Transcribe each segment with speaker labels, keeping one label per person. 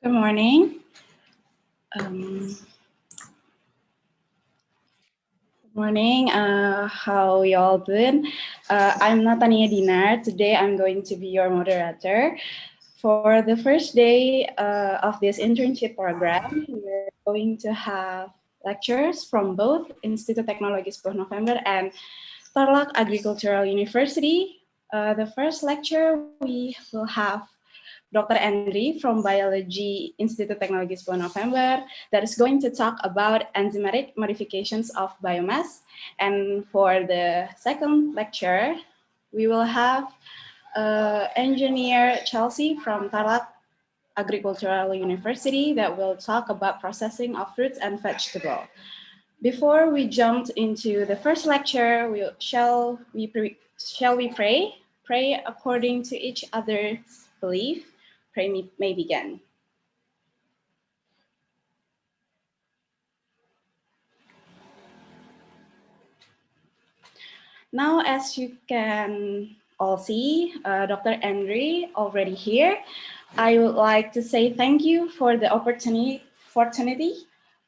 Speaker 1: Good morning. Good morning. How y'all doing? I'm Natania Dinar. Today I'm going to be your moderator. For the first day of this internship program, we're going to have lectures from both Institut Teknologi 10 November and Tarlac Agricultural University. The first lecture we will have Dr. Andri from Biology Institute Teknologi 10 November that is going to talk about enzymatic modifications of biomass. And for the second lecture, we will have engineer Chelsea from Tarlac Agricultural University that will talk about processing of fruits and vegetables. Before we jump into the first lecture, shall we pray? Pray according to each other's belief. Pray may begin. Now, as you can all see, Dr. Andre already here. I would like to say thank you for the opportunity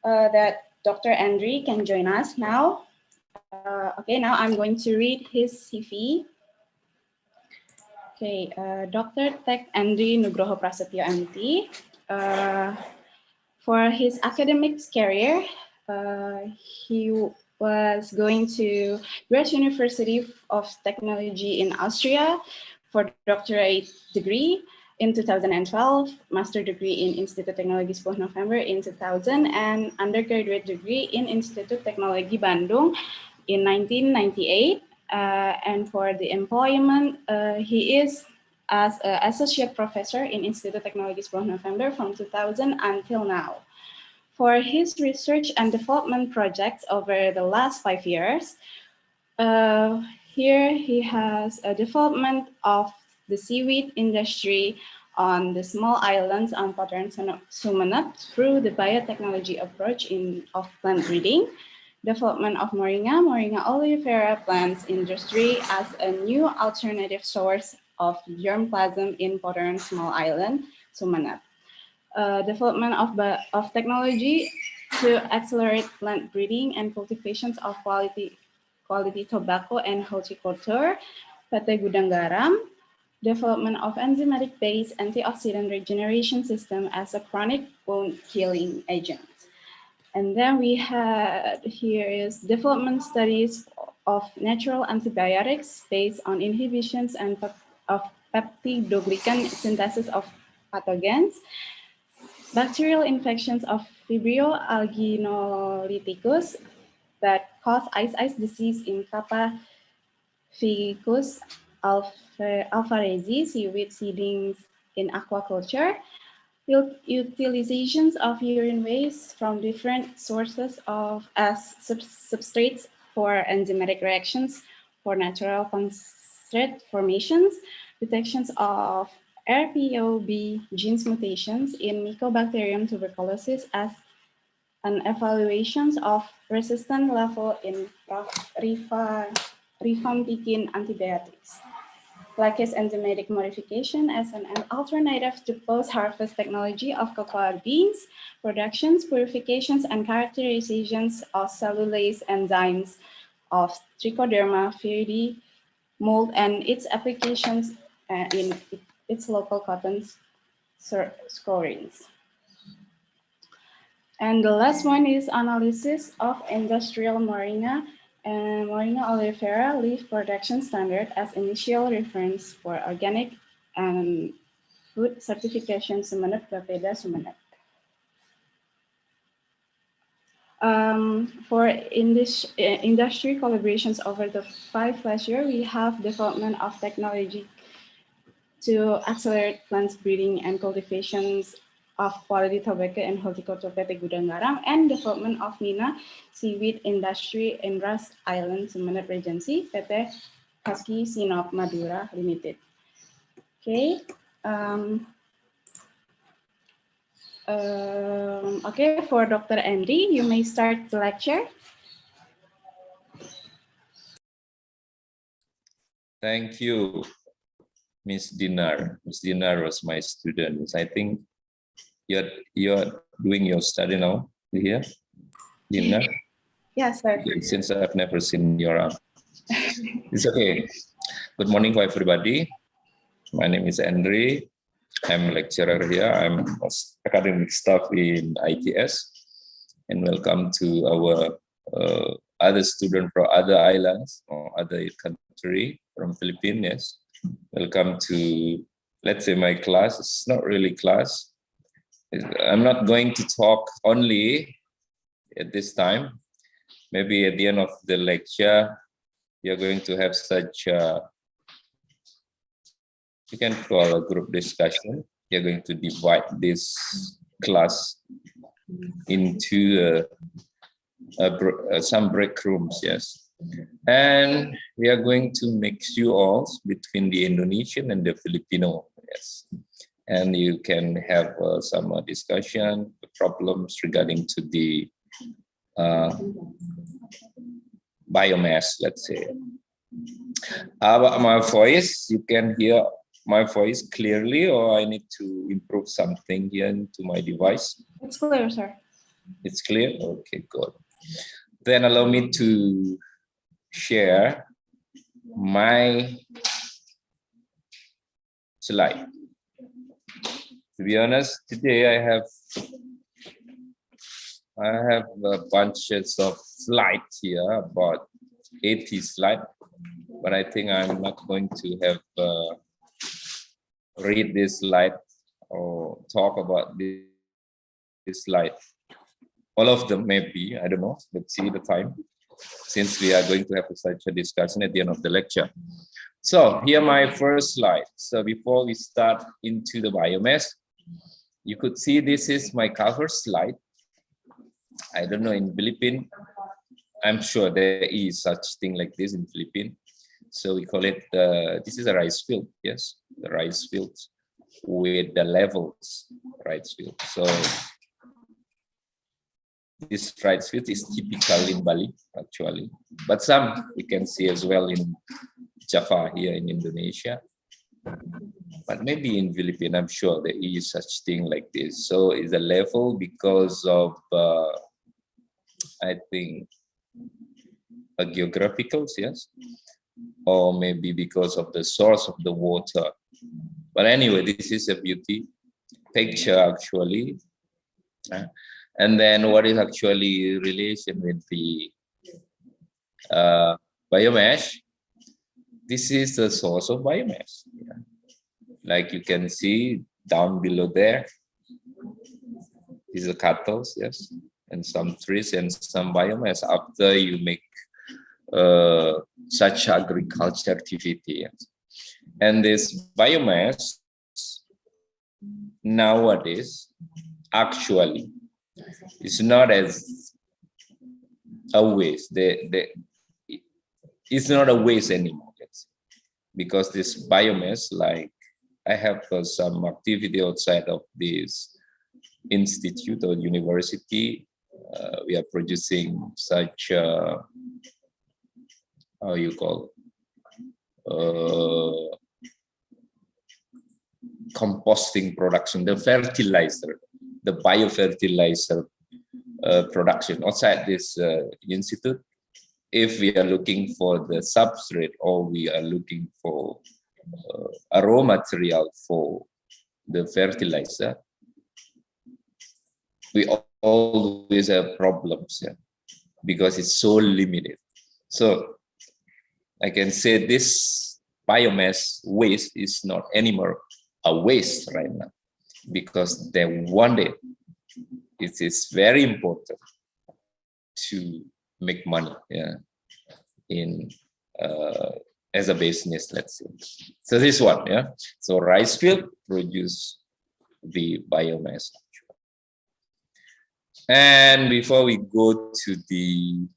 Speaker 1: that Dr. Andre can join us now. Okay, now I'm going to read his CV. Okay, Dr. Tek Andri Nugroho Prasetyo MT. For his academic career, he was going to US University of Technology in Austria for doctorate degree in 2012, master degree in Institut Teknologi 10 November in 2000, and undergraduate degree in Institut Teknologi Bandung in 1998. And for the employment, he is as an associate professor in Institut Teknologi 10 November from 2000 until now. For his research and development projects over the last 5 years, here he has a development of the seaweed industry on the small islands on Pattern Sumeneb through the biotechnology approach of plant breeding, development of Moringa oleifera plants industry as a new alternative source of germplasm in Pattern Small Island, Sumeneb. Development of technology to accelerate plant breeding and cultivations of quality tobacco and horticulture, PT Gudang Garam, development of enzymatic-based antioxidant regeneration system as a chronic wound healing agent. And then we had here is development studies of natural antibiotics based on inhibitions and of peptidoglycan synthesis of pathogens, bacterial infections of Vibrio alginolyticus that cause ice disease in Kappa ficus alvarezi, seaweed seedings in aquaculture, utilizations of urine waste from different sources as substrates for enzymatic reactions for natural concentrate formations, detections of RPOB genes mutations in Mycobacterium tuberculosis as an evaluations of resistance level in rifampicin antibiotics. Lacase enzymatic modification as an alternative to post-harvest technology of cocoa beans, productions, purifications, and characterizations of cellulase enzymes of Trichoderma viridis mold and its applications in its local cotton scorings. And the last one is analysis of industrial Moringa and Moringa oleifera leaf production standard as initial reference for organic and food certification Sumeneb Bapeda Sumeneb. For in this industry collaborations over the 5 last year, we have development of technology to accelerate plants breeding and cultivations of quality tobacco and horticulture PT Gudang Garam, and development of Nina seaweed industry in Ras Island, Sumeneb Regency, PT Husky Sinop Madura Limited. Okay. Okay, for Dr. Andy, you may start the lecture.
Speaker 2: Thank you, Miss Dinar. Miss Dinar was my student. I think you're doing your study now. You hear, Dina?
Speaker 1: Yes, sir.
Speaker 2: Since I've never seen your it's okay. Good morning for everybody. My name is Andre. I'm a lecturer here. I'm academic staff in ITS. And welcome to our other student from other islands or other country from Philippines. Yes. Welcome to, let's say, my class. It's not really class. I'm not going to talk only at this time. Maybe at the end of the lecture, we are going to have such, you can call a group discussion. We are going to divide this class into some break rooms, yes. And we are going to mix you all between the Indonesian and the Filipino, yes. And you can have some discussion, problems regarding to the biomass, let's say. About my voice, you can hear my voice clearly, or I need to improve something here into my device?
Speaker 1: It's clear, sir.
Speaker 2: It's clear? Okay, good. Then allow me to share my slide. To be honest, today I have bunches of slides here, about 80 slides, but I think I'm not going to have read this slide or talk about this slide. All of them, maybe, I don't know. Let's see the time, since we are going to have such a discussion at the end of the lecture. So here my first slide. So before we start into the biomass, you could see this is my cover slide. I don't know in Philippines. I'm sure there is such thing like this in Philippines. So we call it, this is a rice field, yes, the rice field with the levels rice field. So this rice field is typical in Bali, actually, but some we can see as well in Java here in Indonesia. But maybe in Philippines, I'm sure there is such thing like this. So it's a level because of, I think, a geographical, yes, or maybe because of the source of the water. But anyway, this is a beauty picture actually. And then what is actually relation with the biomass? This is the source of biomass. Yeah. Like you can see down below there, these are cattle, yes, and some trees and some biomass after you make such agriculture activity. Yes. And this biomass nowadays actually is not as a waste. It's not a waste anymore, yes, because this biomass, like I have some activity outside of this institute or university. We are producing such how you call composting production, the fertilizer, the biofertilizer production outside this institute. If we are looking for the substrate or we are looking for a raw material for the fertilizer, we always have problems, yeah, because it's so limited. So I can say this biomass waste is not anymore a waste right now, because they want it. It is very important to make money, yeah, in as a business, let's say. So this one, yeah. So rice field produce the biomass. And before we go to the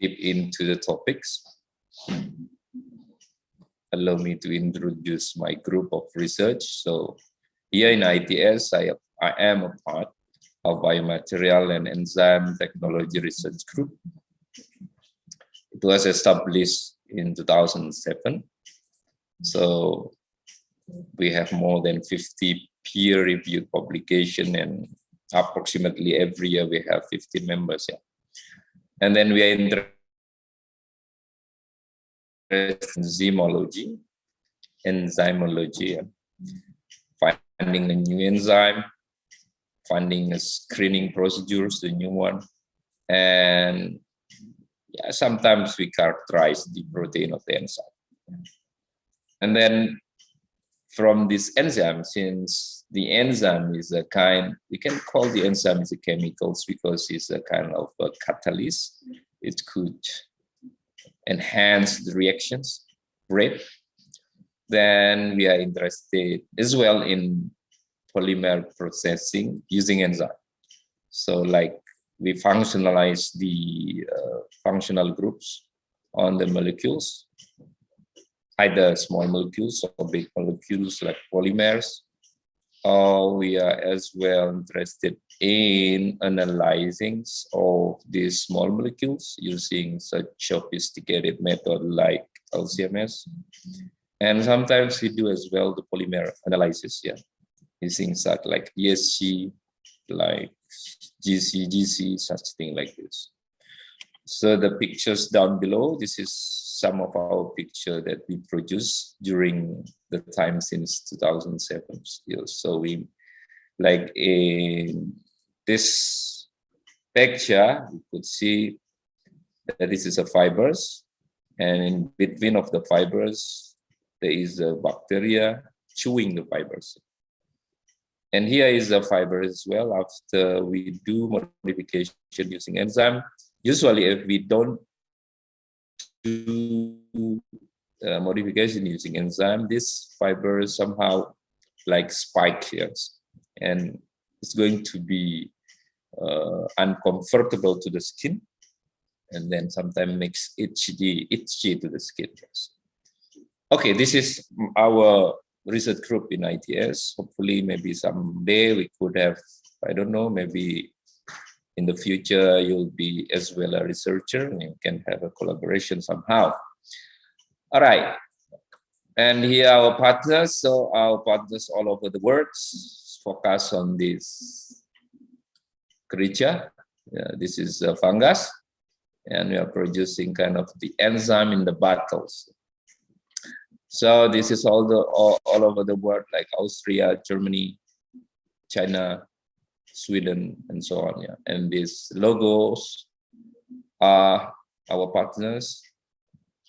Speaker 2: deep into the topics, allow me to introduce my group of research. So here in ITS, I am a part of Biomaterial and Enzyme Technology Research Group. It was established in 2007. So We have more than 50 peer-reviewed publication, and approximately every year we have 15 members. Yeah. And then we are interested in enzymology, finding a new enzyme, finding a screening procedures, the new one, and yeah, sometimes we characterize the protein of the enzyme. And then from this enzyme, since the enzyme is a kind, we can call the enzyme as a chemicals because it's a kind of a catalyst. It could enhance the reactions rate. Then we are interested as well in polymer processing using enzyme. So like we functionalize the functional groups on the molecules, either small molecules or big molecules like polymers. Or we are as well interested in analyzing of these small molecules using such sophisticated method like LCMS. And sometimes we do as well the polymer analysis, yeah, using such like ESG, like GC, such thing like this. So the pictures down below, this is some of our picture that we produced during the time since 2007. So we, like in this picture, you could see that this is a fibers, and in between of the fibers, there is a bacteria chewing the fibers. And here is the fiber as well. After we do modification using enzyme, usually if we don't do modification using enzyme, this fiber somehow like spike, yes, and it's going to be uncomfortable to the skin, and then sometimes makes itchy to the skin. Yes. Okay, this is our research group in ITS. Hopefully, maybe someday we could have, I don't know, maybe in the future you'll be as well a researcher and you can have a collaboration somehow. All right. And here are our partners. So our partners all over the world focus on this creature. This is a fungus, and we are producing kind of the enzyme in the bottles. So this is all over the world, like Austria, Germany, China, Sweden, and so on. Yeah, and these logos are our partners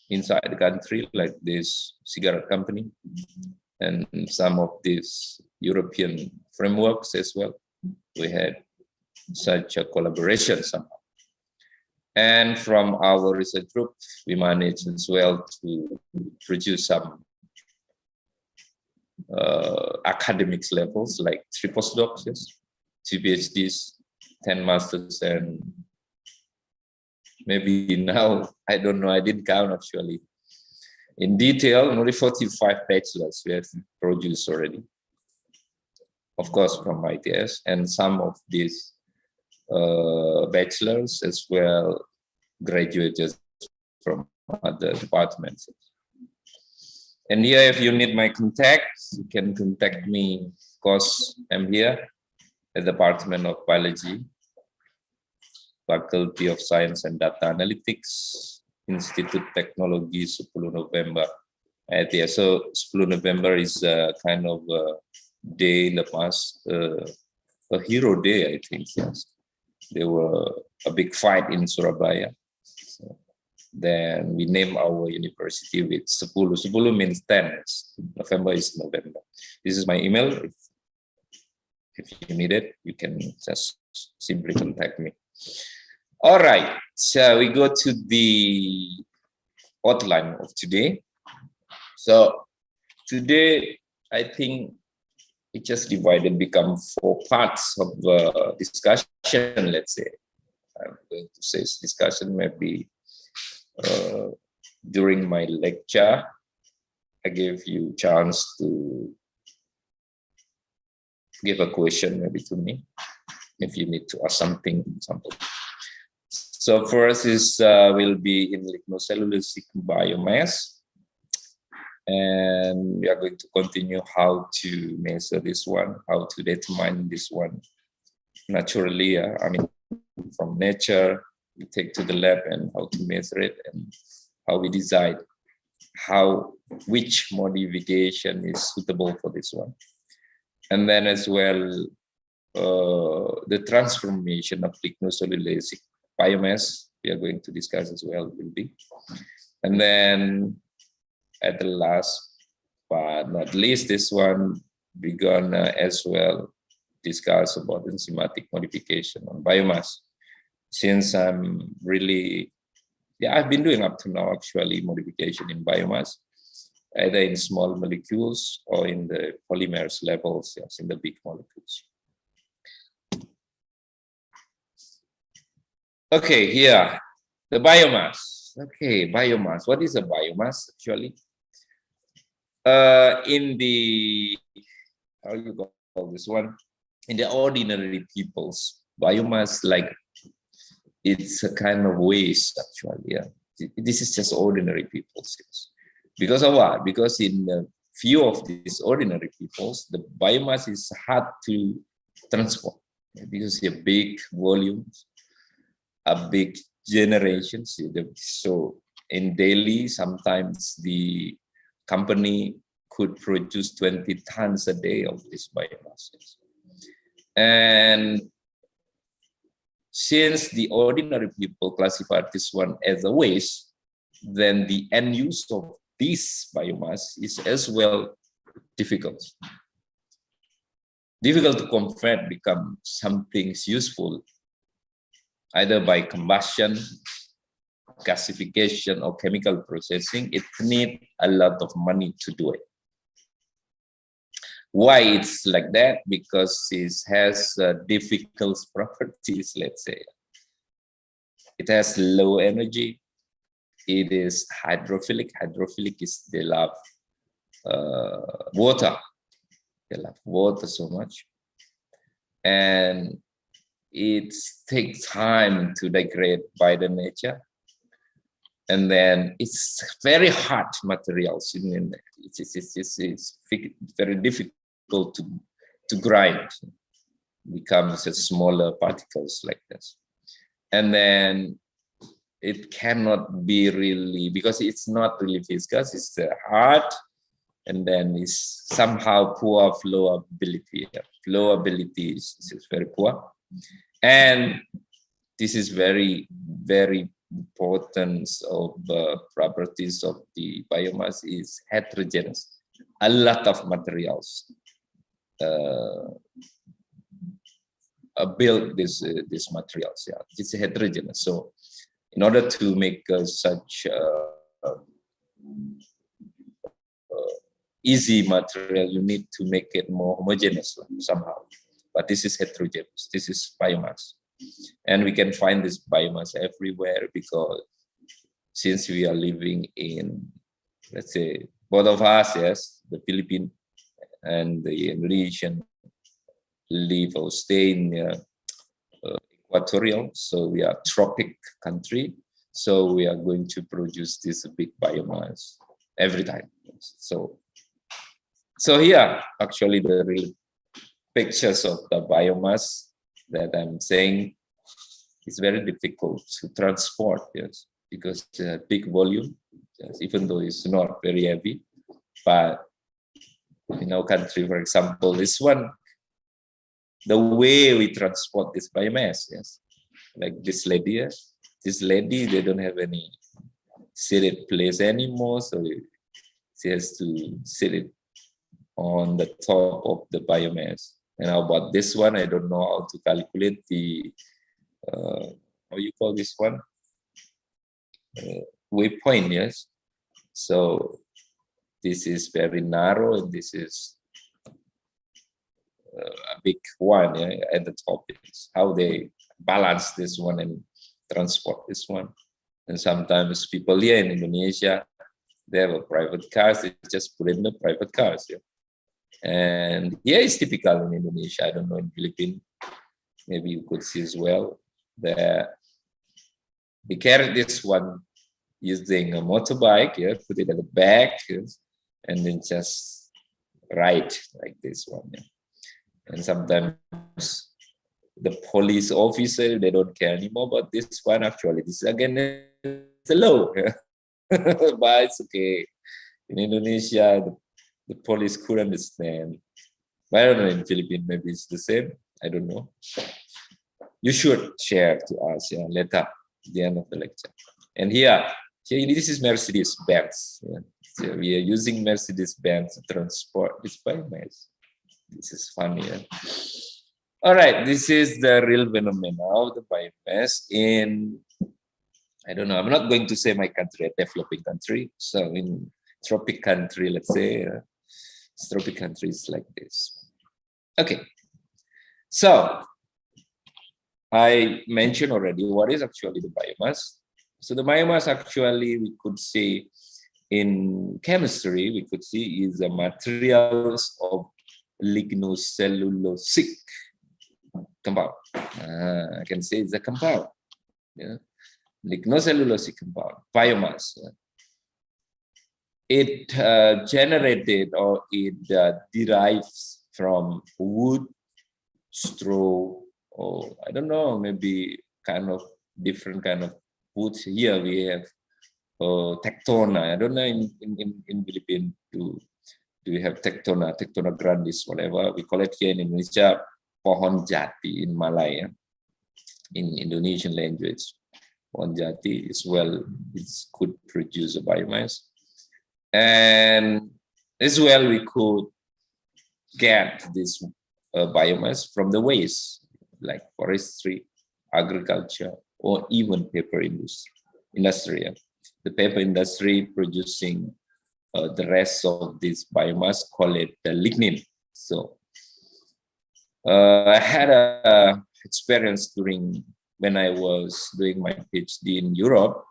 Speaker 2: inside the country, like this cigarette company, and some of these European frameworks as well. We had such a collaboration somehow. And from our research group, we managed as well to produce some academics levels, like 3 postdocs, yes, 2 PhDs, 10 masters, and maybe now, I don't know, I didn't count actually. In detail, only 45 bachelors we have produced already. Of course, from ITS, and some of these bachelors as well graduated from other departments. And here, if you need my contacts, you can contact me because I'm here at the Department of Biology, Faculty of Science and Data Analytics, Institute Teknologi 10 November. So 10 November is a kind of a day in the past, a hero day, I think, yes. There were a big fight in Surabaya. So then we name our university with 10. 10 means 10. November is November. This is my email. If you need it, you can just simply contact me. All right, so we go to the outline of today. So today, I think it just divided, become 4 parts of discussion, let's say. I'm going to say discussion maybe during my lecture. I gave you a chance to give a question maybe to me if you need to ask something. So first is will be in lignocellulosic biomass, And we are going to continue how to measure this one, how to determine this one naturally. I mean, from nature, we take to the lab and how to measure it and how we decide which modification is suitable for this one. And then as well, the transformation of lignocellulosic biomass, we are going to discuss as well, will be. And then at the last but not least, this one, we're gonna as well discuss about enzymatic modification on biomass. Since I'm really, I've been doing up to now actually modification in biomass, either in small molecules or in the polymers levels, yes, in the big molecules. Okay, here, the biomass. Okay, biomass. What is a biomass actually? In the, how you call this one? In the ordinary people's biomass, like it's a kind of waste actually. Yeah, this is just ordinary people's. Yes. Because of what? Because in a few of these ordinary peoples, the biomass is hard to transport because they're big volumes, a big generations. So in Delhi, sometimes the company could produce 20 tons a day of this biomass. And since the ordinary people classify this one as a waste, then the end use of this biomass is as well difficult. Difficult to convert, become something useful, either by combustion, gasification, or chemical processing. It needs a lot of money to do it. Why it's like that? Because it has difficult properties, let's say. It has low energy. It is hydrophilic. Hydrophilic is they love water. They love water so much. And it takes time to degrade by the nature. And then it's very hard materials. It's very difficult to grind. Becomes smaller particles like this. And then it cannot be really, because it's not really viscous, it's hard, and then it's somehow poor flowability. Flowability is very poor. And this is very, very important of properties of the biomass is heterogeneous. A lot of materials build these materials. Yeah, it's heterogeneous. So, in order to make such easy material, you need to make it more homogeneous somehow. But this is heterogeneous. This is biomass, and we can find this biomass everywhere because since we are living in, let's say, both of us, yes, the Philippines and the Indonesian live or stay in equatorial, so we are tropic country, so we are going to produce this big biomass every time. So here actually the real pictures of the biomass that I'm saying is very difficult to transport, yes, because it's a big volume, yes, even though it's not very heavy. But in our country, for example, this one, the way we transport this biomass, yes, like this lady, they don't have any seated place anymore, so she has to sit it on the top of the biomass. And how about this one? I don't know how to calculate the how you call this one, waypoint, yes. So this is very narrow, and this is a big one, yeah, at the top. Is how they balance this one and transport this one. And sometimes people here in Indonesia, they have a private cars, they just put in the private cars, yeah. And here is typical in Indonesia. I don't know in Philippines, maybe you could see as well. They carry this one using a motorbike, yeah, put it at the back, yes, and then just write like this one. Yeah. And sometimes the police officer, they don't care anymore about this one. Actually, this is again the law. Yeah. But it's okay. In Indonesia, the police could understand. But I don't know, in Philippines, maybe it's the same. I don't know. You should share to us, yeah, later at the end of the lecture. And here this is Mercedes-Benz. Yeah. So we are using Mercedes-Benz to transport this biomass. This is funny. Yeah? All right, this is the real phenomena of the biomass in, I don't know, I'm not going to say my country, a developing country. So in tropic country, let's say, tropic countries like this. Okay, so I mentioned already what is actually the biomass. So the biomass actually, we could say in chemistry, we could see is the materials of lignocellulosic compound. I can say it's a compound. Yeah. Lignocellulosic compound, biomass. It generated or it derives from wood, straw, or I don't know, maybe kind of different kind of woods. Here we have tectona. I don't know in Philippines do we have tectona grandis, whatever we call it here in Indonesia, pohon jati in Malay, in Indonesian language. Pohon jati is it's could produce a biomass, and as well we could get this biomass from the waste like forestry, agriculture, or even paper industry. The paper industry producing the rest of this biomass, call it the lignin. So I had a experience when I was doing my PhD in Europe.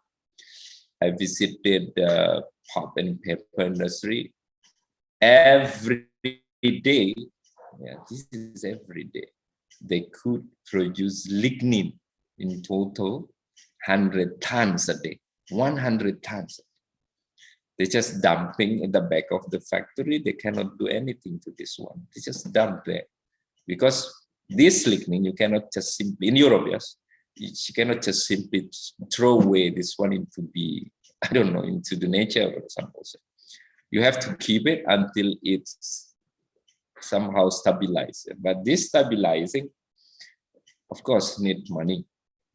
Speaker 2: I visited the pulp and paper industry every day. Yeah, this is every day. They could produce lignin in total 100 tons a day, 100 tons. They're just dumping in the back of the factory. They cannot do anything to this one. They just dump there. Because this lignin, you cannot just simply, in Europe, yes, you cannot just simply throw away this one into into the nature, for example. So you have to keep it until it's somehow stabilized. But this stabilizing, of course, need money.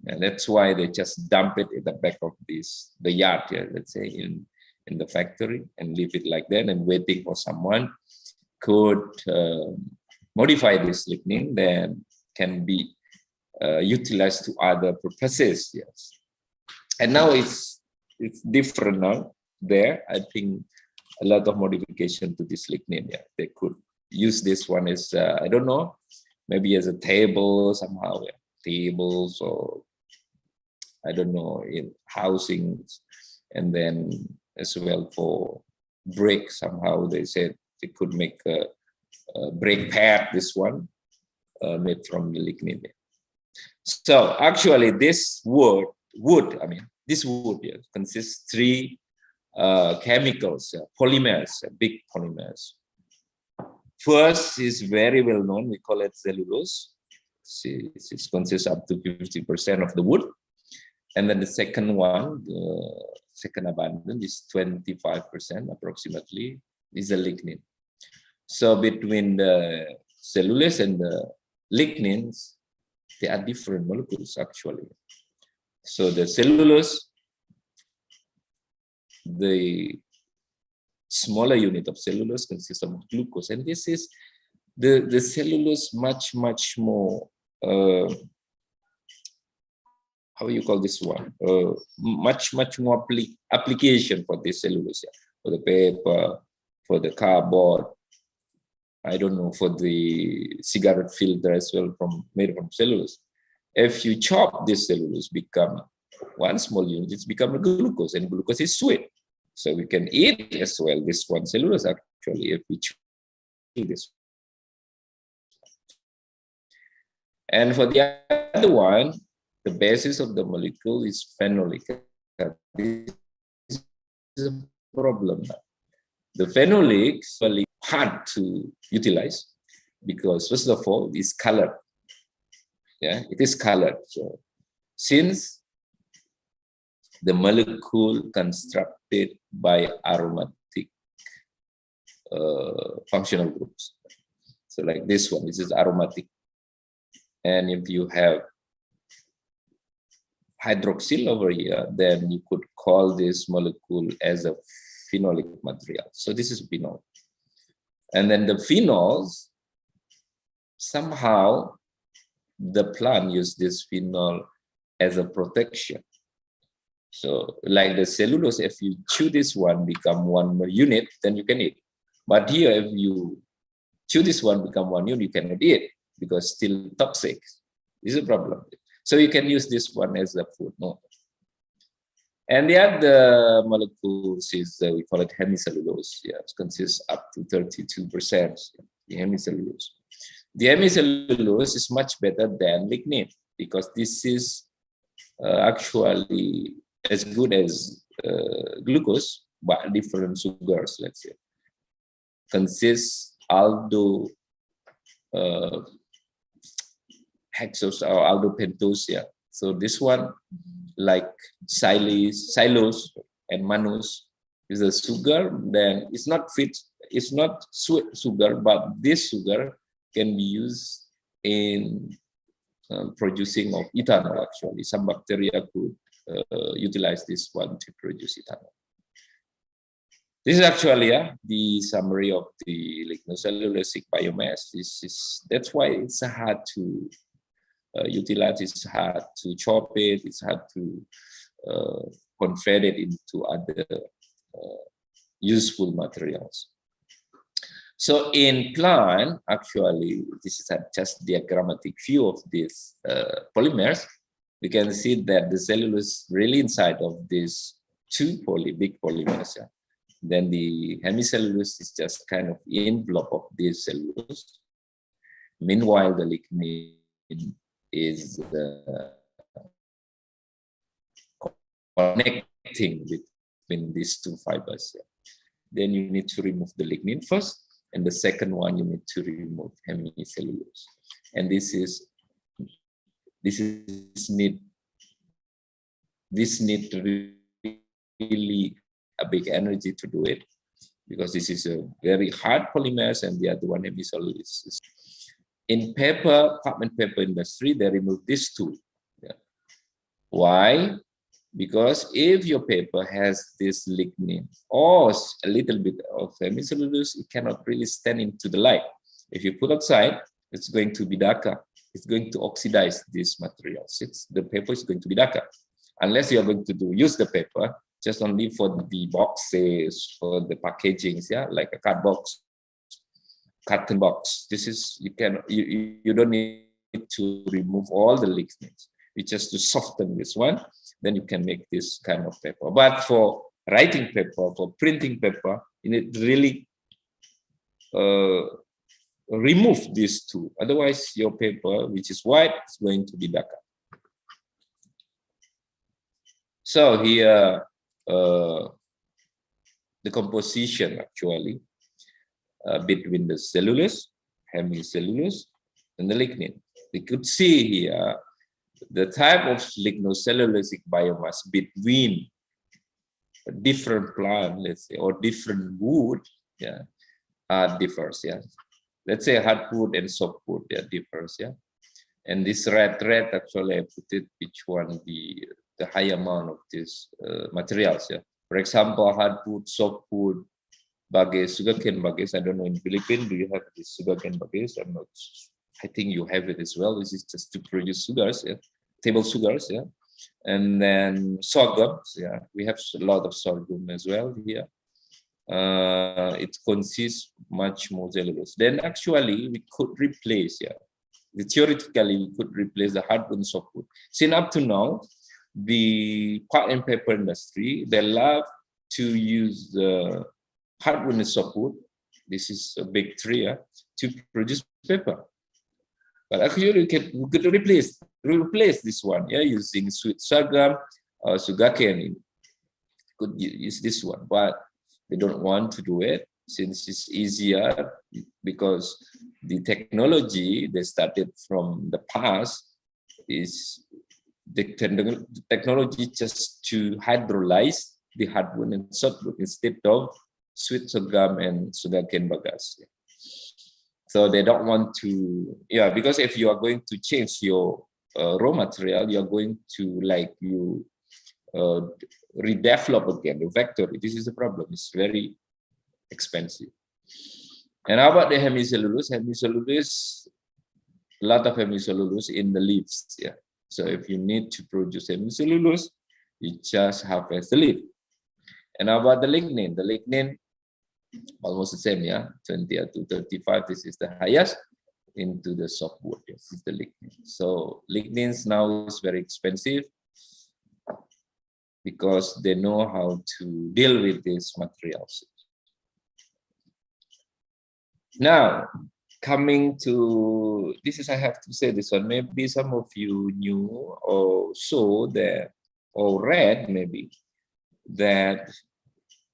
Speaker 2: And that's why they just dump it in the back of the yard, yeah, let's say in the factory, and leave it like that and waiting for someone could modify this lignin, then can be utilized to other purposes. Yes, and now it's different now. There, I think a lot of modification to this lignin. Yeah, they could use this one as I don't know, maybe as a table somehow. Yeah. Tables, or I don't know, in housings, and then as well for brake. Somehow they said they could make a brake pad. This one made from the lignin. So actually, this wood. This wood consists three chemicals, polymers, big polymers. First is very well known. We call it cellulose. It consists up to 50% of the wood. And then the second one, the second abundant, is 25% approximately, is the lignin. So between the cellulose and the lignins, they are different molecules actually. So the cellulose, the smaller unit of cellulose consists of glucose, and this is the cellulose much more how you call this one? Much more application for this cellulose, for the paper, for the cardboard. I don't know, for the cigarette filter as well, made from cellulose. If you chop this cellulose, become one small unit, it's become a glucose, and glucose is sweet. So we can eat as well this one cellulose actually if we chew this. And for the other one, the basis of the molecule is phenolic. This is a problem now. The phenolics are hard to utilize because first of all, it's colored. Yeah, it is colored. So since the molecule constructed by aromatic functional groups. So like this one, this is aromatic. And if you have hydroxyl over here, then you could call this molecule as a phenolic material. So this is phenol. And then the phenols, somehow the plant use this phenol as a protection. So like the cellulose, if you chew this one, become one unit, then you can eat. But here, if you chew this one, become one unit, you cannot eat because still toxic. This is a problem. So you can use this one as a food. No. And the other molecules is, we call it hemicellulose. Yeah, it consists up to 32%, the hemicellulose. The hemicellulose is much better than lignin because this is actually as good as glucose, but different sugars, let's say. Consists aldo hexose or aldopentose. Yeah. So this one, like xylose and mannose, is a sugar. Then it's not fit. It's not sweet sugar, but this sugar can be used in producing of ethanol. Actually, some bacteria could utilize this one to produce ethanol. This is actually the summary of the lignocellulosic biomass. That's why it's hard to utilize. It's hard to chop it. It's hard to convert it into other useful materials. So in plant, actually, this is just diagrammatic view of these polymers. We can see that the cellulose really inside of these two big polymers. Yeah. Then the hemicellulose is just kind of envelope of this cellulose. Meanwhile, the lignin is connecting between these two fibers. Yeah. Then you need to remove the lignin first, and the second one you need to remove hemicellulose. And this need really a big energy to do it, because this is a very hard polymers, and the other one hemicellulose. In paper, pulp and paper industry, they remove these two. Yeah. Why? Because if your paper has this lignin or a little bit of hemicellulose, it cannot really stand into the light. If you put outside, it's going to be darker. It's going to oxidize these materials. The paper is going to be darker. Unless you are going to use the paper just only for the boxes, for the packagings, yeah, like a cardboard box, carton box. This is, you don't need to remove all the lignins. It's just to soften this one, then you can make this kind of paper. But for writing paper, for printing paper, you need to really remove these two. Otherwise, your paper, which is white, is going to be darker. So here, the composition actually between the cellulose, hemicellulose, and the lignin. We could see here the type of lignocellulosic biomass between a different plant, let's say, or different wood, yeah, differs, yeah. Let's say hardwood and softwood, yeah, differs, yeah. And this red actually, I put it which one the high amount of these materials, yeah. For example, hardwood, softwood, bages, sugarcane bages. I don't know in Philippines, do you have this sugarcane bages? I'm not. I think you have it as well. This is just to produce sugars, yeah, table sugars, yeah. And then sorghum, yeah, we have a lot of sorghum as well here. It consists much more cellulose. Then actually we could replace, yeah, theoretically we could replace the hardwood and softwood. Since up to now, the pulp and paper industry, they love to use the hardwood and softwood. This is a big tree, yeah, to produce paper. But actually, we could replace this one, yeah, using sweet sorghum or sugarcane. Could use this one, but They don't want to do it since it's easier, because the technology they started from the past is the technology just to hydrolyze the hardwood and softwood instead of sweet sorghum and sugarcane bagasse. So they don't want to, because if you are going to change your raw material, you are going to redevelop again the factory. This is the problem. It's very expensive. And how about the hemicellulose? Hemicellulose, a lot of hemicellulose in the leaves. Yeah. So if you need to produce hemicellulose, you just harvest the leaf. And how about the lignin? The lignin, almost the same, 20 to 35. This is the highest into the softwood. This is the lignin. So lignins now is very expensive because they know how to deal with these materials. Now, coming to this is, I have to say this one. Maybe some of you knew or saw that or read maybe that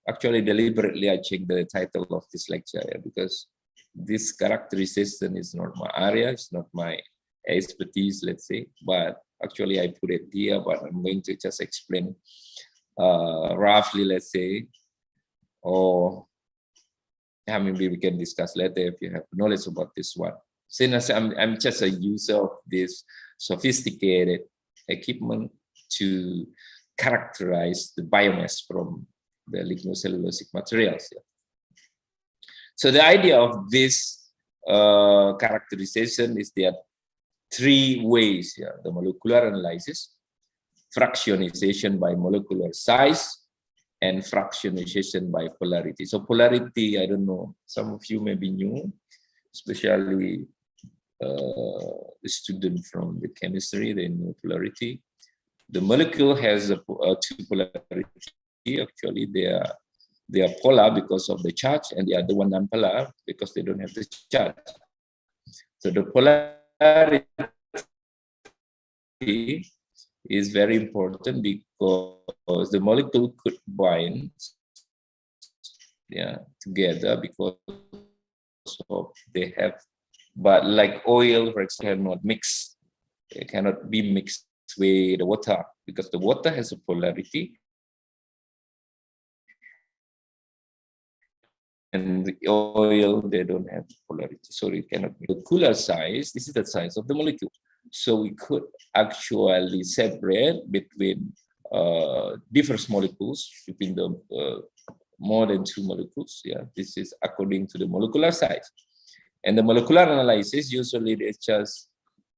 Speaker 2: actually deliberately I changed the title of this lecture, because this characterization is not my area, it's not my expertise, let's say, but actually I put it here, but I'm going to just explain roughly, let's say, or maybe we can discuss later if you have knowledge about this one. Since I'm just a user of this sophisticated equipment to characterize the biomass from the lignocellulosic materials. So the idea of this characterization is there are three ways. The molecular analysis, fractionization by molecular size, and fractionization by polarity. So polarity, I don't know, some of you may be new, especially the student from the chemistry, they know polarity. The molecule has two polarity. Actually, they are polar because of the charge, and the other one non-polar because they don't have the charge. So the polarity is very important because the molecule could bind together because of they have, but like oil, for example, cannot mix. It cannot be mixed with the water because the water has a polarity. And the oil, they don't have polarity, so it cannot be. The cooler size, this is the size of the molecule. So we could actually separate between diverse molecules, between the more than two molecules. This is according to the molecular size. And the molecular analysis, usually they just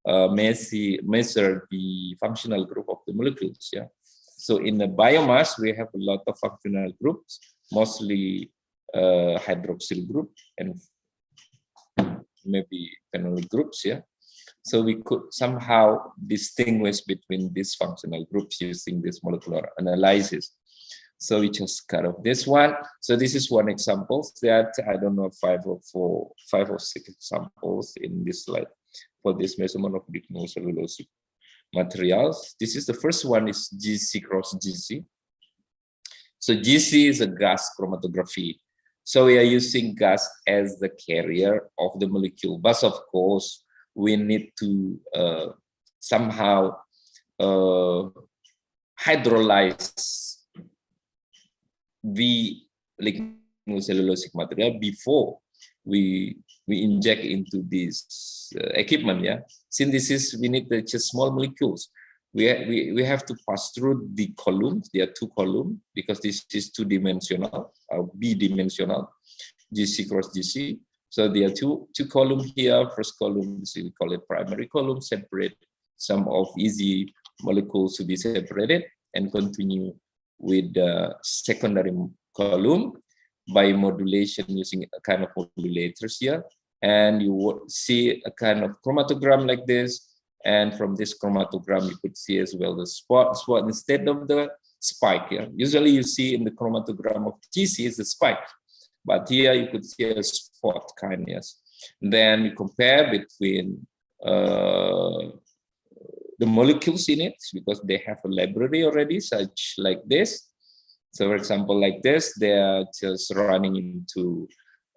Speaker 2: measure the functional group of the molecules. So in the biomass, we have a lot of functional groups, mostly hydroxyl group and maybe phenolic groups. So we could somehow distinguish between these functional groups using this molecular analysis. So we just cut off this one. So this is one example that I don't know, 5 or 6 examples in this slide for this measurement of lignocellulosic materials. This is the first one is GC cross GC. So GC is a gas chromatography. So we are using gas as the carrier of the molecule, but of course we need to somehow hydrolyze the lignocellulosic material before we inject into this equipment. Since this is, we need just small molecules. We have to pass through the columns. There are 2 columns because this is 2-dimensional or B-dimensional, GC cross GC. So there are two columns here. First column, we call it primary column, separate some of easy molecules to be separated, and continue with the secondary column by modulation using a kind of modulators here. And you would see a kind of chromatogram like this. And from this chromatogram, you could see as well the spot instead of the spike. Usually you see in the chromatogram of GC is the spike, but here you could see a spot kind. Then you compare between the molecules in it because they have a library already, such like this. So for example, like this, they are just running into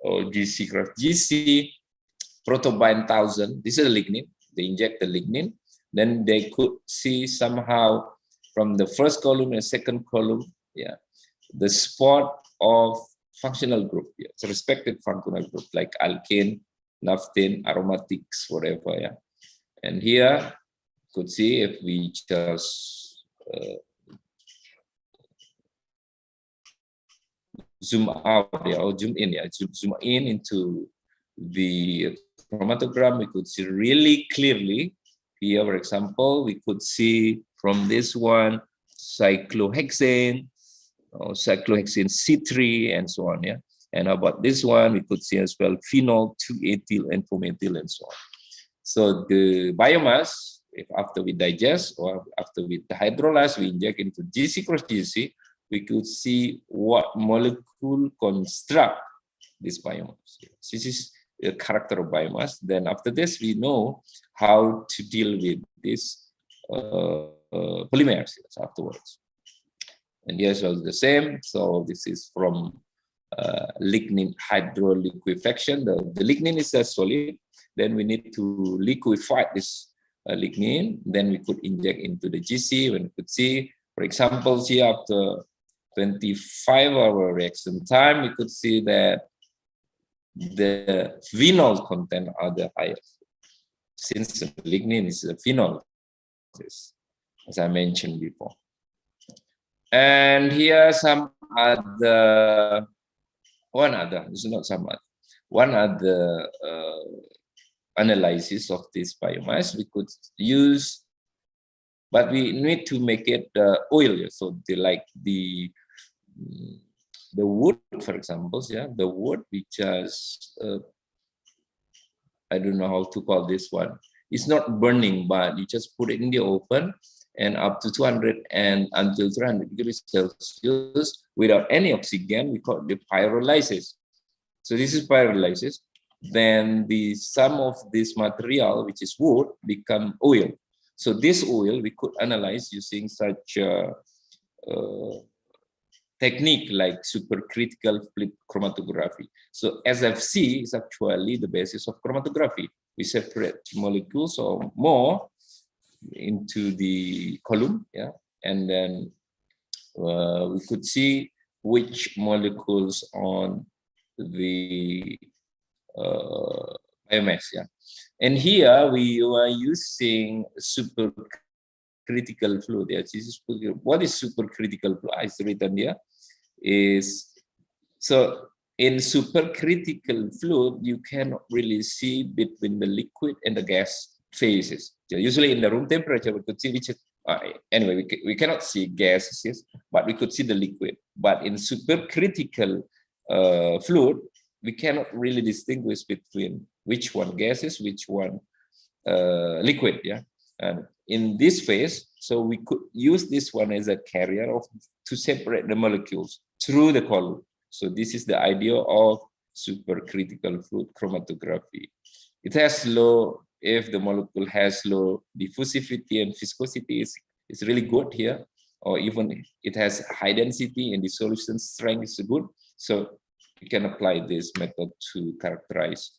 Speaker 2: GC cross GC, protobind 1000. This is a lignin. They inject the lignin. Then they could see somehow from the first column and second column, yeah, the spot of functional group, yeah, it's a respective functional group like alkane, naphthene, aromatics, whatever, yeah. And here, could see if we just zoom out, yeah, or zoom in, yeah, zoom in into the chromatogram, we could see really clearly. Here, for example, we could see from this one cyclohexane, or cyclohexane C3, and so on. Yeah, and about this one, we could see as well phenol, 2-ethyl, and 4-methyl, and so on. So the biomass, if after we digest or after we hydrolyze, we inject into GC cross GC, we could see what molecule construct this biomass. This is the character of biomass. Then after this, we know how to deal with this polymers afterwards. And yes, it was the same. So this is from lignin hydroliquefaction. The lignin is a solid. Then we need to liquefy this lignin. Then we could inject into the GC. When we could see, for example, here after 25-hour reaction time, we could see that the phenol content are the highest, since the lignin is a phenol, as I mentioned before. And here some other, one other analysis of this biomass we could use, but we need to make it oil. So the wood, for example, yeah, the wood we just I don't know how to call this one. It's not burning, but you just put it in the oven and up to 200 and until 300 degrees Celsius without any oxygen. We call it pyrolysis. So this is pyrolysis. Then the sum of this material, which is wood, become oil. So this oil we could analyze using such technique like supercritical flip chromatography. So SFC is actually the basis of chromatography. We separate molecules or more into the column, yeah, and then we could see which molecules on the biomass, yeah. And here we are using supercritical fluid. Yeah, what is supercritical fluid? It's written here. Is so in supercritical fluid, you cannot really see between the liquid and the gas phases. So usually in the room temperature, we could see which. Anyway, we cannot see gases, but we could see the liquid. But in supercritical fluid, we cannot really distinguish between which one gases, which one liquid. Yeah, and in this phase, so we could use this one as a carrier to separate the molecules through the column. So this is the idea of supercritical fluid chromatography. It has low, if the molecule has low diffusivity and viscosity, it's really good here, or even it has high density and the solution strength is good. So you can apply this method to characterize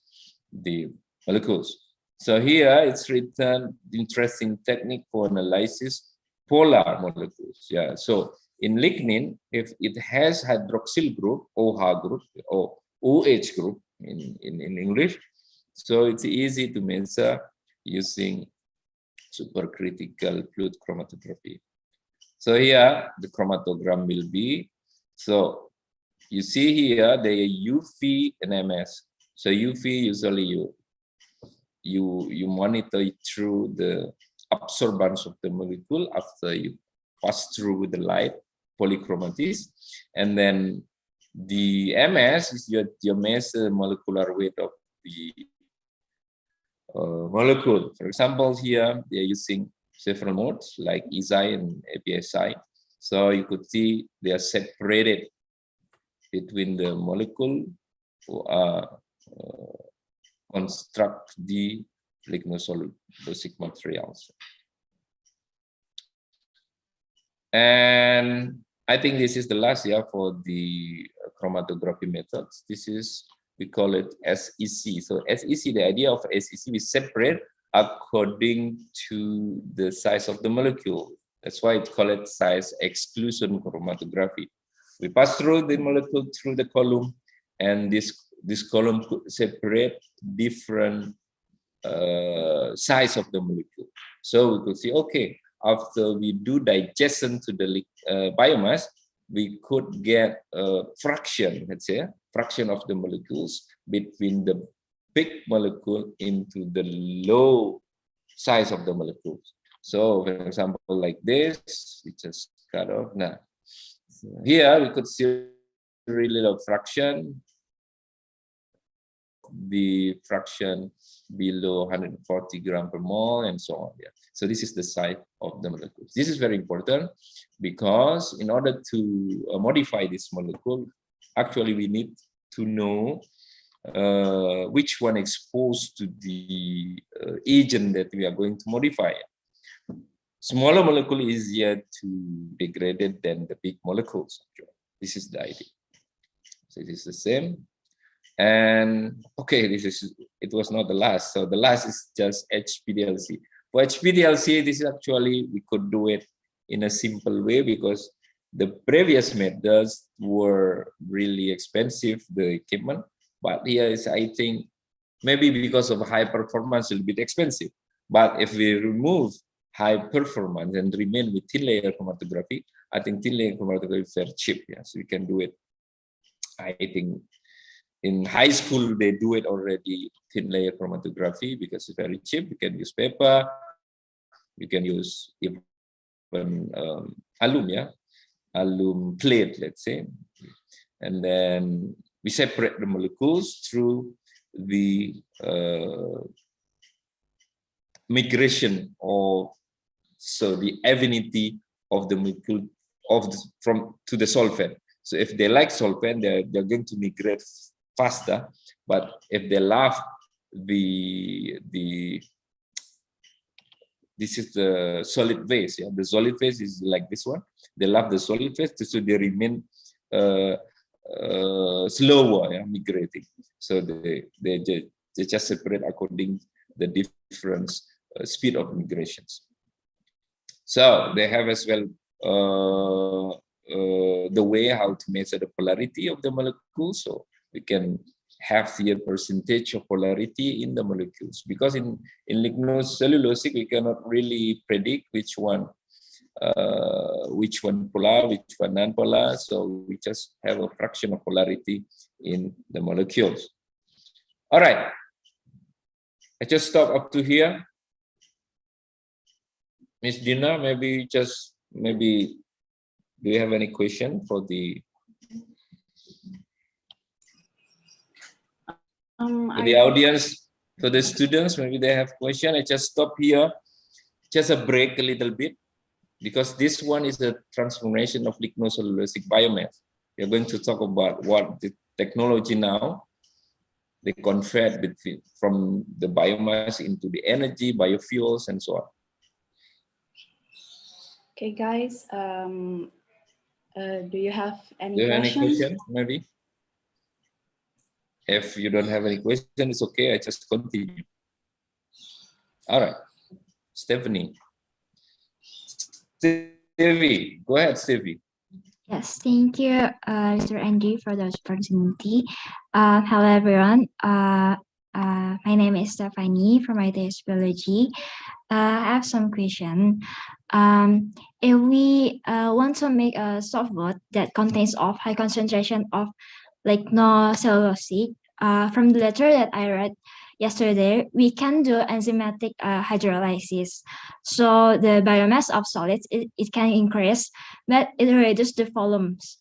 Speaker 2: the molecules. So here it's written, interesting technique for analysis polar molecules. Yeah, so in lignin, if it has hydroxyl group, OH group, or OH group in English, so it's easy to measure using supercritical fluid chromatography. So here the chromatogram will be, so you see here the UV and MS. So UV usually you monitor it through the absorbance of the molecule after you pass through with the light, polychromatis, and then the MS is your measure molecular weight of the molecule. For example, here they are using several modes like ESI and APSI. So you could see they are separated between the molecule who are construct the lignocellulosic materials. And I think this is the last year for the chromatography methods. This is, we call it SEC. So SEC, the idea of SEC, we separate according to the size of the molecule. That's why it's called size exclusion chromatography. We pass through the molecule through the column, and this column could separate different size of the molecule. So we could see, okay, after we do digestion to the biomass, we could get a fraction, let's say, fraction of the molecules between the big molecule into the low size of the molecules. So, for example, like this, we just cut off. Now, here we could see really low fraction, the fraction below 140 gram per mole, and so on. Yeah. So this is the size of the molecules. This is very important because in order to modify this molecule, actually we need to know which one exposed to the agent that we are going to modify. Smaller molecule is easier to degrade than the big molecules. This is the idea. So it is the same. And okay, it was not the last. So the last is just HPDLC. For HPDLC, this is actually, we could do it in a simple way because the previous methods were really expensive, the equipment. But here is, I think, maybe because of high performance, a little bit expensive. But if we remove high performance and remain with thin layer chromatography, I think thin layer chromatography is very cheap. Yeah, so we can do it. I think in high school they do it already, thin layer chromatography, because it's very cheap. You can use paper, you can use even alum, yeah, alum plate, let's say, and then we separate the molecules through the migration of, so the affinity of the molecule of the, from to the solvent. So if they like solvent, they're going to migrate faster. But if they love this is the solid phase. Yeah, the solid phase is like this one. They love the solid phase, so they remain slower, yeah, migrating. So they just separate according the different speed of migrations. So they have as well the way how to measure the polarity of the molecules. So we can have the percentage of polarity in the molecules, because in lignocellulosic we cannot really predict which one polar, which one non-polar. So we just have a fraction of polarity in the molecules. All right, I just stop up to here. Miss Dina, maybe do you have any question for the audience, for the students? Maybe they have question. I just stop here, just a break a little bit, because this one is a transformation of lignocellulosic biomass. We're going to talk about what the technology now, they convert between from the biomass into the energy, biofuels, and so on.
Speaker 1: Okay, guys, do you have any
Speaker 2: questions?
Speaker 1: Any
Speaker 2: question, maybe? If you don't have any question, it's okay. I just continue. All right, Stephanie. Stevie, go ahead, Stevie.
Speaker 3: Yes, thank you, Mr. Andy, for the opportunity. Hello, everyone. My name is Stephanie from ITS Biology. I have some question. If we want to make a softwood that contains of high concentration of lignocellulosic, from the letter that I read yesterday, we can do enzymatic hydrolysis. So the biomass of solids, it can increase, but it reduces the volumes.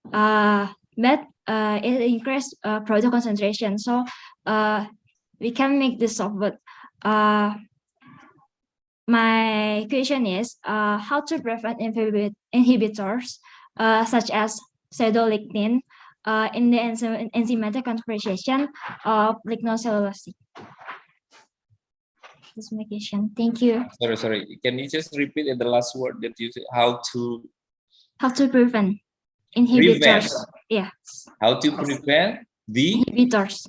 Speaker 3: But it increases product concentration. So we can make this softwood. My question is how to prevent inhibitors such as pseudolignin in the enzymatic conversion of lignocellulosic. That's my question. Thank you.
Speaker 2: Sorry. Can you just repeat the last word that you said? How
Speaker 3: how to prevent
Speaker 2: Prevent.
Speaker 3: inhibitors. Yeah,
Speaker 2: How to prevent the
Speaker 3: inhibitors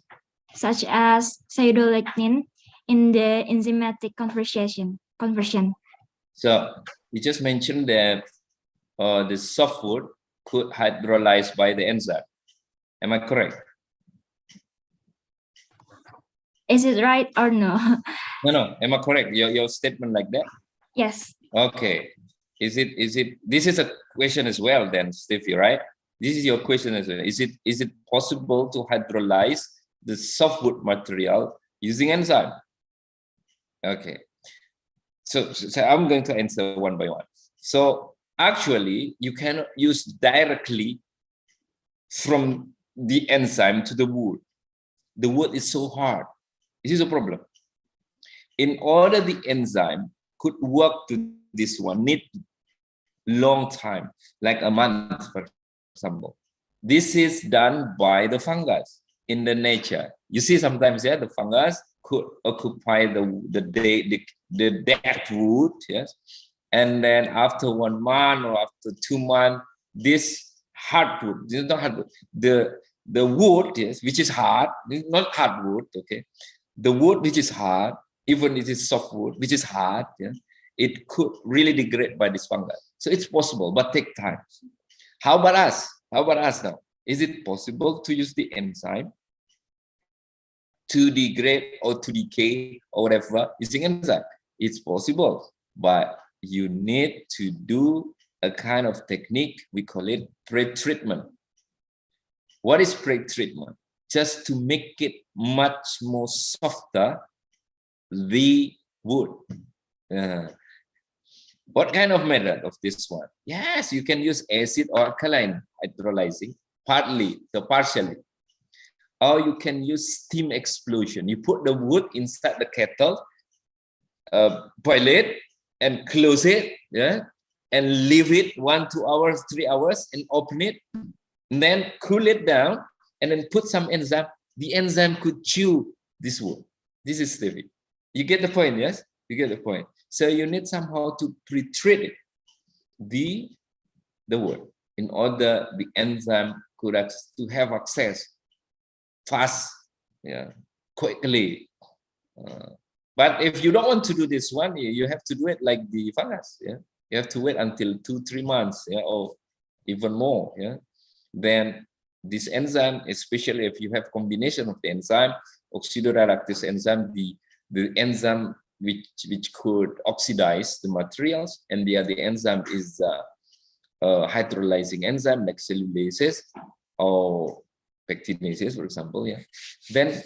Speaker 3: such as cytolectin in the enzymatic conversion.
Speaker 2: So you just mentioned that the softwood could hydrolyze by the enzyme. Am I correct?
Speaker 3: Is it right or no?
Speaker 2: No. Am I correct? Your statement like that?
Speaker 3: Yes.
Speaker 2: Okay. Is it? This is a question as well, then, Stevie, right? This is your question as well. Is it possible to hydrolyze the softwood material using enzyme? Okay. So I'm going to answer one by one. So actually, you cannot use directly from the enzyme to the wood. The wood is so hard. This is a problem. In order the enzyme could work to this one, need long time, like a month, for example. This is done by the fungus in the nature. You see sometimes, yeah, the fungus could occupy the dead wood, yes, and then after 1 month or after 2 months, this hardwood, this is not hardwood, the wood, yes, which is hard, not hardwood, okay, the wood which is hard, even it is softwood, which is hard, yeah, it could really degrade by this fungus. So it's possible, but take time. How about us? How about us now? Is it possible to use the enzyme to degrade or to decay or whatever using enzyme? It's possible, but you need to do a kind of technique, we call it pre-treatment. What is pre-treatment? Just to make it much more softer, the wood. What kind of method of this one? Yes, you can use acid or alkaline hydrolyzing, partially. Or you can use steam explosion. You put the wood inside the kettle, boil it, and close it, yeah, and leave it 1, 2 hours, 3 hours, and open it, and then cool it down, and then put some enzyme. The enzyme could chew this wood. This is Stevie. You get the point, yes? You get the point. So you need somehow to pre-treat it, the wood, in order the enzyme could to have access fast, yeah, quickly. But if you don't want to do this one, you have to do it like the fungus. Yeah, you have to wait until 2, 3 months, yeah, or even more. Yeah, then this enzyme, especially if you have combination of the enzyme, oxidoreductase enzyme, the enzyme which could oxidize the materials, and the other enzyme is hydrolyzing enzyme like cellulases or pectinases, for example. Yeah, then,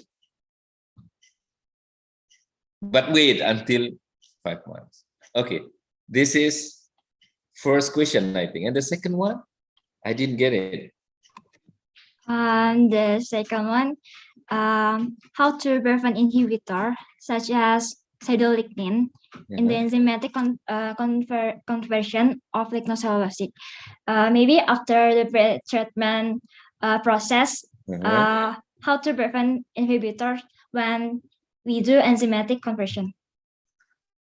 Speaker 2: but wait until 5 months. Okay, this is first question, I think, and the second one, I didn't get it.
Speaker 3: And the second one, how to prevent inhibitor such as cytolectin in the enzymatic conversion of lignocellulosic. Maybe after the pre-treatment process, how to prevent inhibitors when we do enzymatic conversion.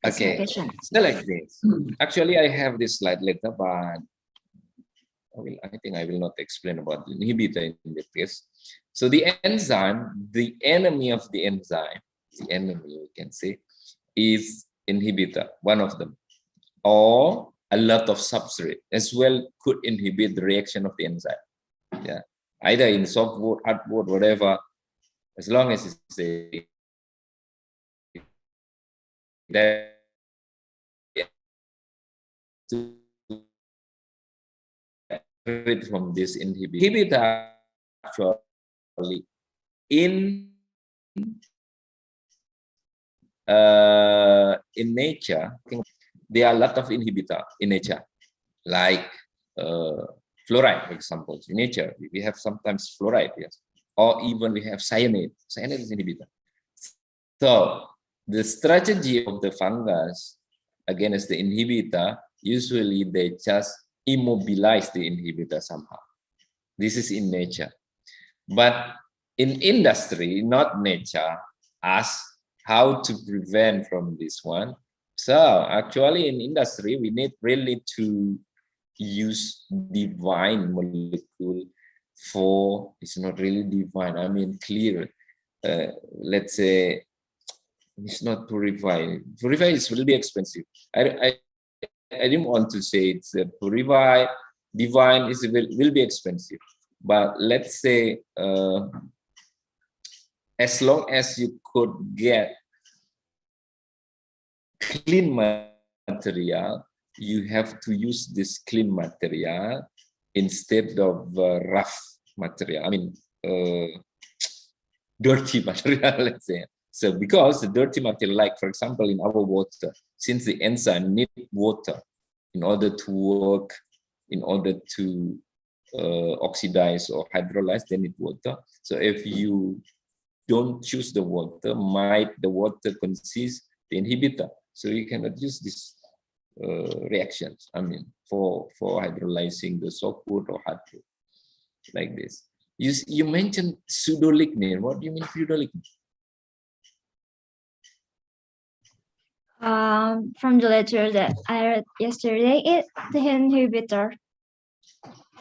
Speaker 2: Okay, so like this. Actually, I have this slide later, but I think I will not explain about the inhibitor in this case. So the enzyme, the enemy of the enzyme, the enemy, we can say, is inhibitor, one of them, or a lot of substrate as well could inhibit the reaction of the enzyme. Yeah, either in softwood, hardwood, whatever, as long as it's a that from this inhibitor actually in nature, there are a lot of inhibitor in nature, like fluoride, for example. In nature, we have sometimes fluoride, yes, or even we have cyanide. Cyanide is inhibitor. So the strategy of the fungus against the inhibitor, usually they just immobilize the inhibitor somehow. This is in nature. But in industry, not nature, ask how to prevent from this one. So actually in industry, we need really to use divine molecule for, it's not really divine, I mean clear. Let's say it's not purify. Purify is will be expensive. I didn't want to say it's purify. Divine is will be expensive. But let's say as long as you could get clean material, you have to use this clean material instead of rough material. I mean, dirty material, let's say. So because the dirty material, like for example, in our water, since the enzyme need water in order to work, in order to oxidize or hydrolyze, they need water. So if you don't choose the water, might the water consist the inhibitor. So you cannot use this reactions, I mean, for hydrolyzing the softwood or hardwood, like this. You mentioned pseudolignin. What do you mean pseudolignin?
Speaker 3: From the letter that I read yesterday, it's the inhibitor.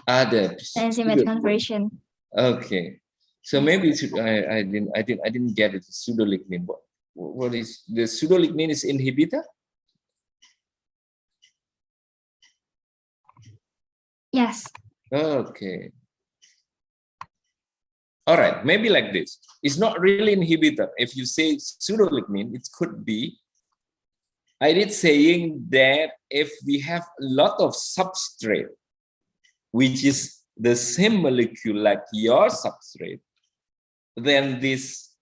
Speaker 2: The
Speaker 3: Enzyme conversion.
Speaker 2: Okay, so maybe I didn't get it. Pseudolignin. What is the pseudolignin? Is inhibitor?
Speaker 3: Yes.
Speaker 2: Okay. All right, maybe like this. It's not really inhibitor. If you say pseudolignin, it could be. I did saying that if we have a lot of substrate, which is the same molecule like your substrate, then this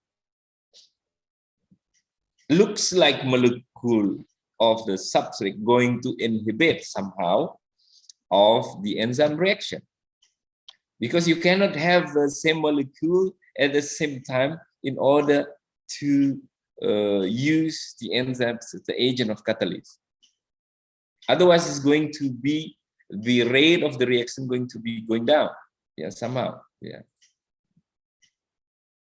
Speaker 2: looks like molecule of the substrate going to inhibit somehow of the enzyme reaction. Because you cannot have the same molecule at the same time in order to use the enzymes as the agent of catalysis. Otherwise, it's going to be the rate of the reaction going to be going down. Yeah, somehow. Yeah.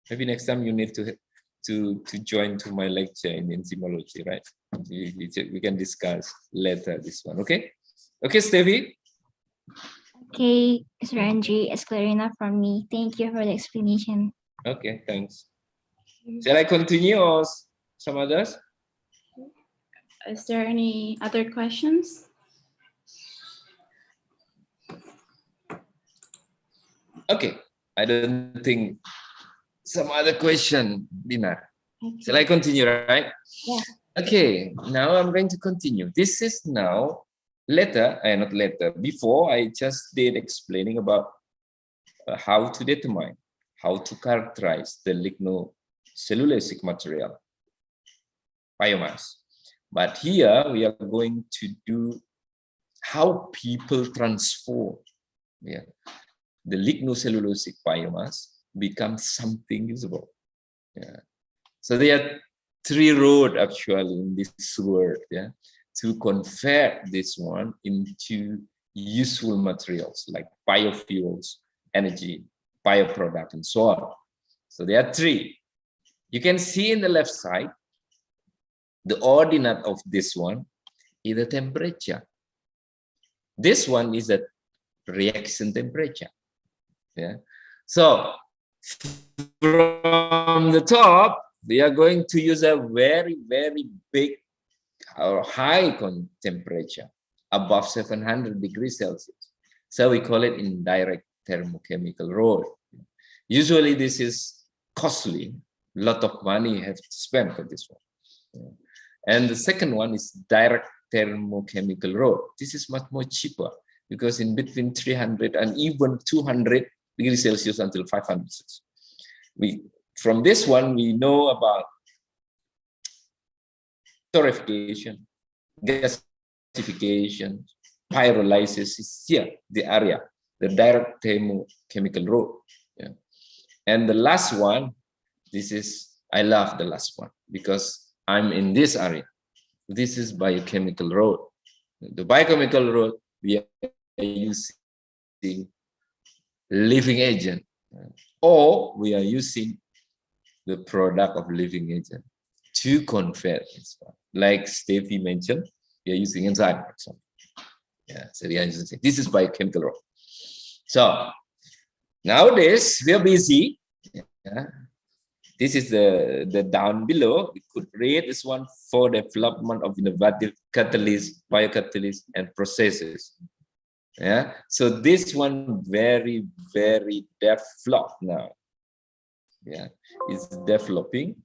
Speaker 2: Maybe next time you need to join to my lecture in enzymology, right? We can discuss later this one. Okay. Okay, Stevie.
Speaker 3: Okay, Mr. Andre, it's clear enough from me. Thank you for the explanation.
Speaker 2: Okay, thanks. Shall I continue or some others?
Speaker 1: Is there any other questions?
Speaker 2: Okay, I don't think some other question, Dina.
Speaker 1: Okay.
Speaker 2: Shall I continue, right?
Speaker 1: Yeah.
Speaker 2: Okay, now I'm going to continue. This is now not later. Before I just did explaining about how to determine, how to characterize the lignocellulosic material, biomass. But here we are going to do how people transform the lignocellulosic biomass becomes something usable. Yeah. So there are three roads actually in this world, to convert this one into useful materials like biofuels, energy, bioproduct, and so on. So there are three. You can see in the left side, the ordinate of this one is the temperature. This one is the reaction temperature. Yeah. So from the top, we are going to use a very, very big or high temperature above 700 degrees Celsius. So we call it indirect thermochemical road. Usually this is costly. A lot of money have to spend for this one. And the second one is direct thermochemical road. This is much more cheaper because in between 300 and even 200 degrees Celsius until 500 Celsius. From this one, we know about torrefication, gasification, pyrolysis is here, the area, the direct thermochemical road. Yeah. And the last one, I love the last one because I'm in this area. This is biochemical road. The biochemical road, we are using living agent, or we are using the product of living agent to convert this one. Like Steffi mentioned, we are using enzyme, for example. Yeah, so yeah, this is biochemical role. So nowadays we are busy. Yeah. This is the down below. We could read this one for development of innovative catalysts, biocatalysts, and processes. Yeah. So this one very developed now. Yeah, it's developing.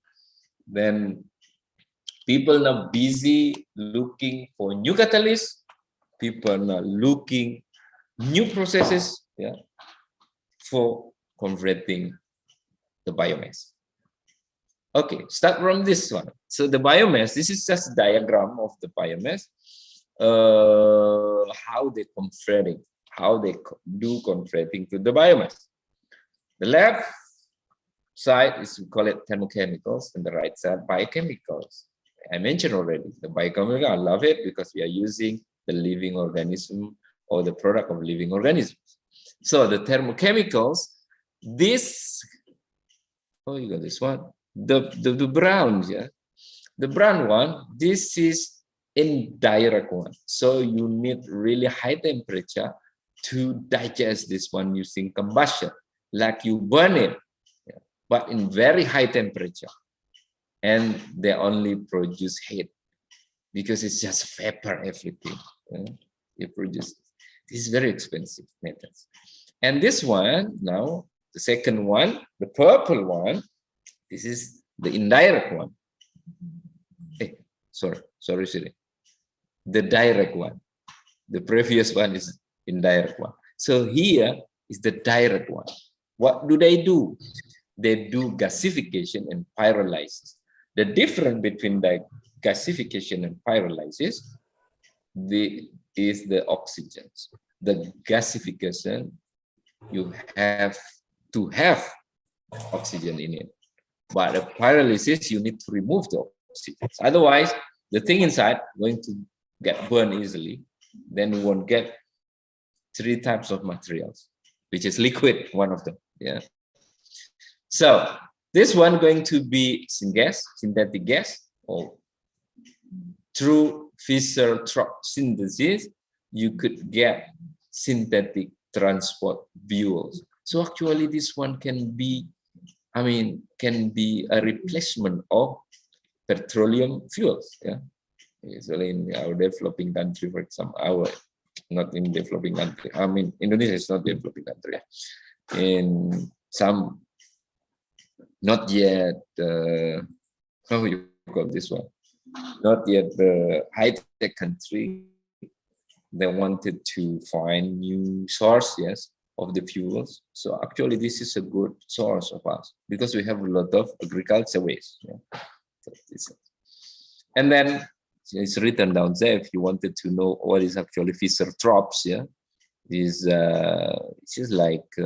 Speaker 2: Then people now busy looking for new catalysts. People now looking new processes. Yeah, for converting the biomass. Okay, start from this one. So the biomass, this is just a diagram of the biomass, how they converting, how they do converting to the biomass. The left side is, we call it thermochemicals, and the right side biochemicals. I mentioned already the biochemical, I love it because we are using the living organism or the product of living organisms. So the thermochemicals, this, oh, you got this one. The brown, yeah, the brown one, this is indirect one. So you need really high temperature to digest this one using combustion, like you burn it, yeah, but in very high temperature, and they only produce heat because it's just vapor, everything. Yeah? It produces. This is very expensive methods. And this one now, the second one, the purple one. This is the indirect one. Hey, sorry, Siri. The direct one. The previous one is indirect one. So here is the direct one. What do? They do gasification and pyrolysis. The difference between the gasification and pyrolysis is the oxygen. The gasification, you have to have oxygen in it. But the pyrolysis, you need to remove the oxygen. Otherwise, the thing inside going to get burned easily. Then you won't get 3 types of materials, which is liquid, one of them. Yeah. So this one going to be synthetic gas, or through Fischer-Tropsch synthesis, you could get synthetic transport fuels. So actually, this one can be, can be a replacement of petroleum fuels. Yeah, usually in our developing country, for example, not in developing country. Indonesia is not developing country. In some, not yet. How you call this one? Not yet the high-tech country. They wanted to find new source, yes, of the fuels. So actually, this is a good source of us because we have a lot of agriculture waste. Yeah. So and then it's written down there if you wanted to know what is actually Fischer-Tropsch. Yeah, it's just like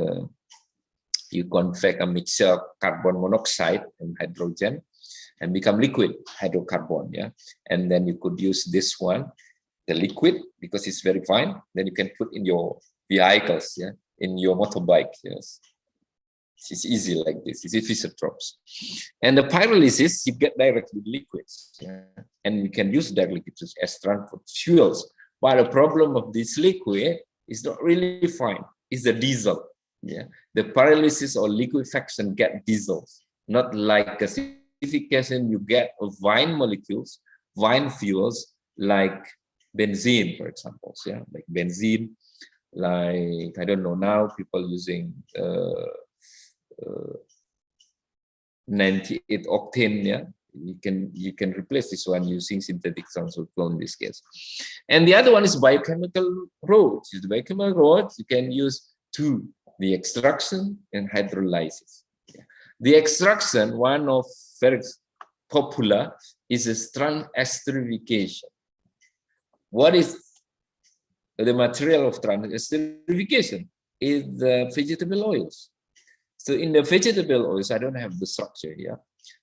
Speaker 2: you convert a mixture of carbon monoxide and hydrogen and become liquid hydrocarbon. Yeah, and then you could use this one, the liquid, because it's very fine. Then you can put in your vehicles, yeah, in your motorbike. Yes, it's easy like this. It's Fischer-Tropsch. And the pyrolysis, you get directly liquids, yeah? And you can use that liquid as transport fuels. But the problem of this liquid is not really fine. It's the diesel. Yeah, the pyrolysis or liquefaction get diesels, not like gasification. You get wine molecules, wine fuels like benzene, for example. Yeah, like benzene, like I don't know, now people using 98 octane. Yeah, you can replace this one using synthetic transfer fuel in this case. And the other one is biochemical roads. The biochemical roads you can use two: the extraction and hydrolysis. Yeah. The extraction, one of very popular, is a strong esterification. What is the material of esterification? Is the vegetable oils. So in the vegetable oils, I don't have the structure here.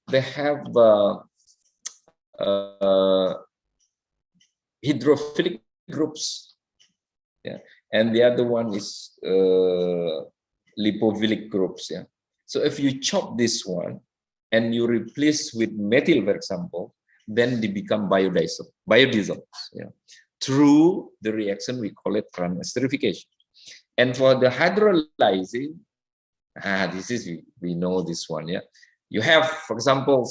Speaker 2: They have hydrophilic groups. Yeah, and the other one is lipophilic groups. Yeah. So if you chop this one and you replace with methyl, for example, then they become biodiesel. Yeah. through the reaction we call it transesterification. And for the hydrolyzing, this is, we know this one, yeah. You have, for example,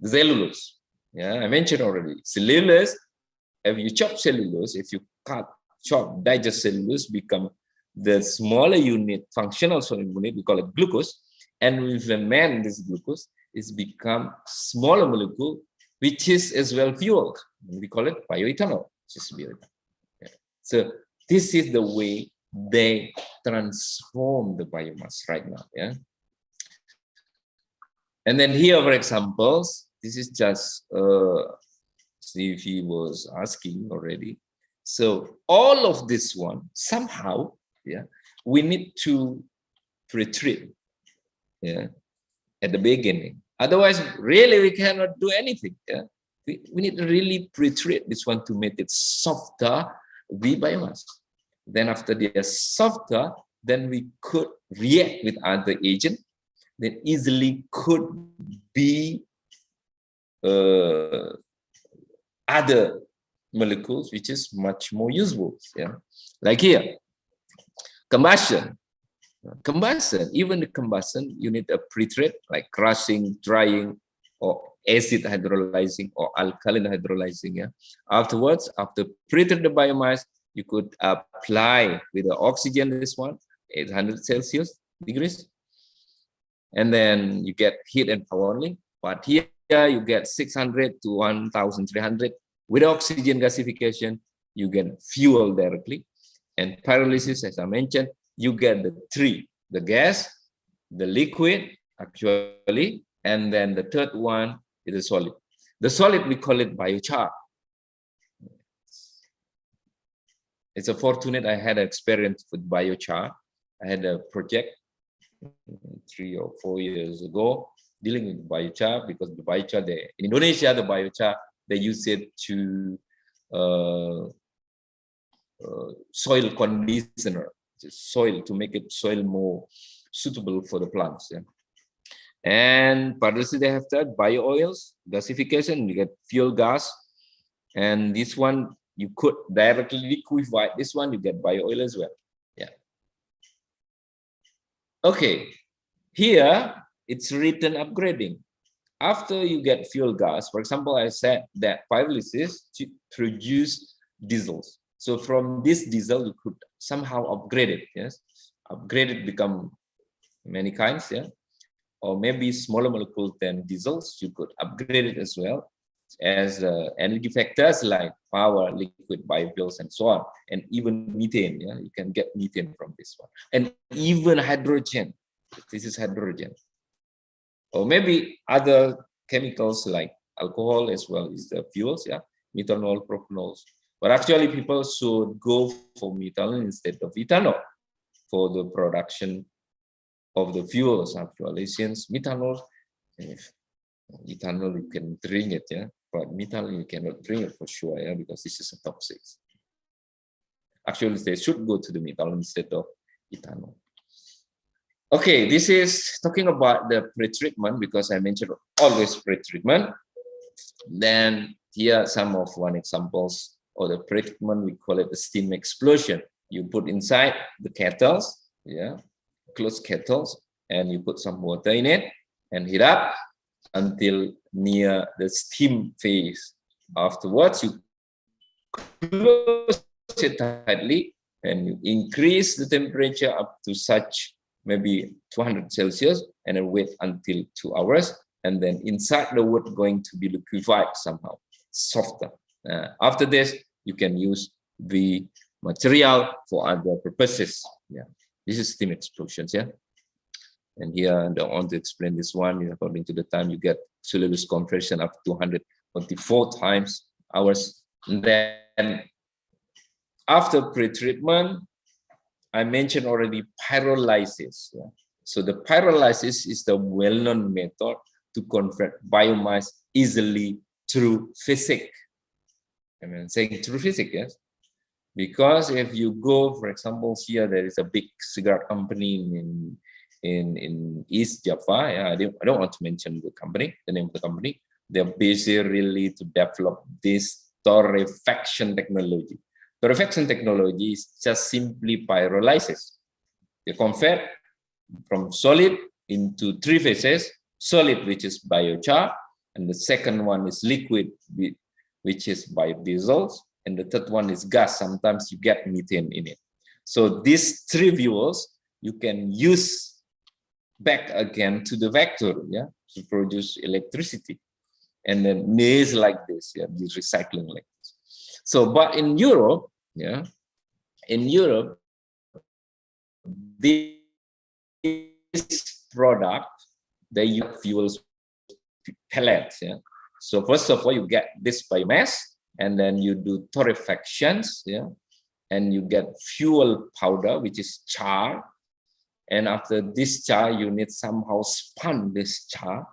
Speaker 2: cellulose. Yeah, I mentioned already. Cellulose, if you chop cellulose, if you chop, digest cellulose, become the smaller unit, functional solid unit, we call it glucose. And we ferment this glucose, it's become smaller molecule, which is as well fuel. We call it bioethanol, which is bioethanol. Yeah. So this is the way they transform the biomass right now. Yeah. And then here, for examples, this is just if he was asking already. So all of this one somehow, yeah, we need to pre-treat, yeah, at the beginning. Otherwise, really, we cannot do anything. Yeah, we need to really pre-treat this one to make it softer, the biomass. Then after they are softer, then we could react with other agent that easily could be other molecules, which is much more useful. Yeah, like here, combustion. Combustion, even the combustion, you need a pre-treat like crushing, drying, or acid hydrolyzing or alkaline hydrolyzing. Yeah. Afterwards, after pre-treat the biomass, you could apply with the oxygen, this one, 800 Celsius degrees. And then you get heat and power only. But here you get 600 to 1,300. With oxygen gasification, you get fuel directly. And pyrolysis, as I mentioned, you get the three, the gas, the liquid, actually, and then the third one is the solid. The solid, we call it biochar. It's a fortunate I had an experience with biochar. I had a project 3 or 4 years ago dealing with biochar, because the biochar, in Indonesia, the biochar, they use it to soil conditioner, soil, to make it soil more suitable for the plants. Yeah. And partly they have that bio oils, gasification, you get fuel gas, and this one you could directly liquefy. This one you get bio oil as well. Yeah. Okay. Here it's written upgrading. After you get fuel gas, for example, I said that pyrolysis to produce diesels. So from this diesel, you could somehow upgrade it. Yes, upgrade it, become many kinds. Yeah, or maybe smaller molecules than diesels. You could upgrade it as well as energy factors like power, liquid, biofuels, and so on, and even methane. Yeah, you can get methane from this one, and even hydrogen. This is hydrogen, or maybe other chemicals like alcohol as well is the fuels. Yeah, methanol, propanol. But actually, people should go for methanol instead of ethanol for the production of the fuels. Actually, since methanol, ethanol you can drink it, yeah, but methanol you cannot drink it for sure, yeah, because this is a toxic. Actually, they should go to the methanol instead of ethanol. Okay, this is talking about the pre-treatment, because I mentioned always pre-treatment. Then here are some of one examples. Or the pre-treatment, we call it the steam explosion. You put inside the kettles, yeah, closed kettles, and you put some water in it and heat up until near the steam phase. Afterwards, you close it tightly and you increase the temperature up to such maybe 200 Celsius, and then wait until 2 hours. And then inside the wood going to be liquefied somehow, softer. After this, you can use the material for other purposes. Yeah, this is steam explosions. Yeah, and here I don't want to explain this one. According to the time, you get cellulose compression up to 224 times hours. And then after pre-treatment, I mentioned already pyrolysis. Yeah? So the pyrolysis is the well-known method to convert biomass easily through physics. I mean, saying through physics, yes. Because if you go, for example, here there is a big cigarette company in East Java. Yeah, I don't want to mention the company, the name of the company. They're busy really to develop this torrefaction technology. Torrefaction technology is just simply pyrolysis. They convert from solid into three phases: solid, which is biochar, and the second one is liquid, which is biodiesel, and the third one is gas. Sometimes you get methane in it. So these three fuels you can use back again to the vector, yeah, to produce electricity. And then this like this, yeah, this recycling like this. So, but in Europe, yeah, in Europe, this product, they use fuels pellets, yeah. So first of all, you get this biomass, and then you do torrefactions, yeah, and you get fuel powder, which is char. And after this char, you need somehow spun this char,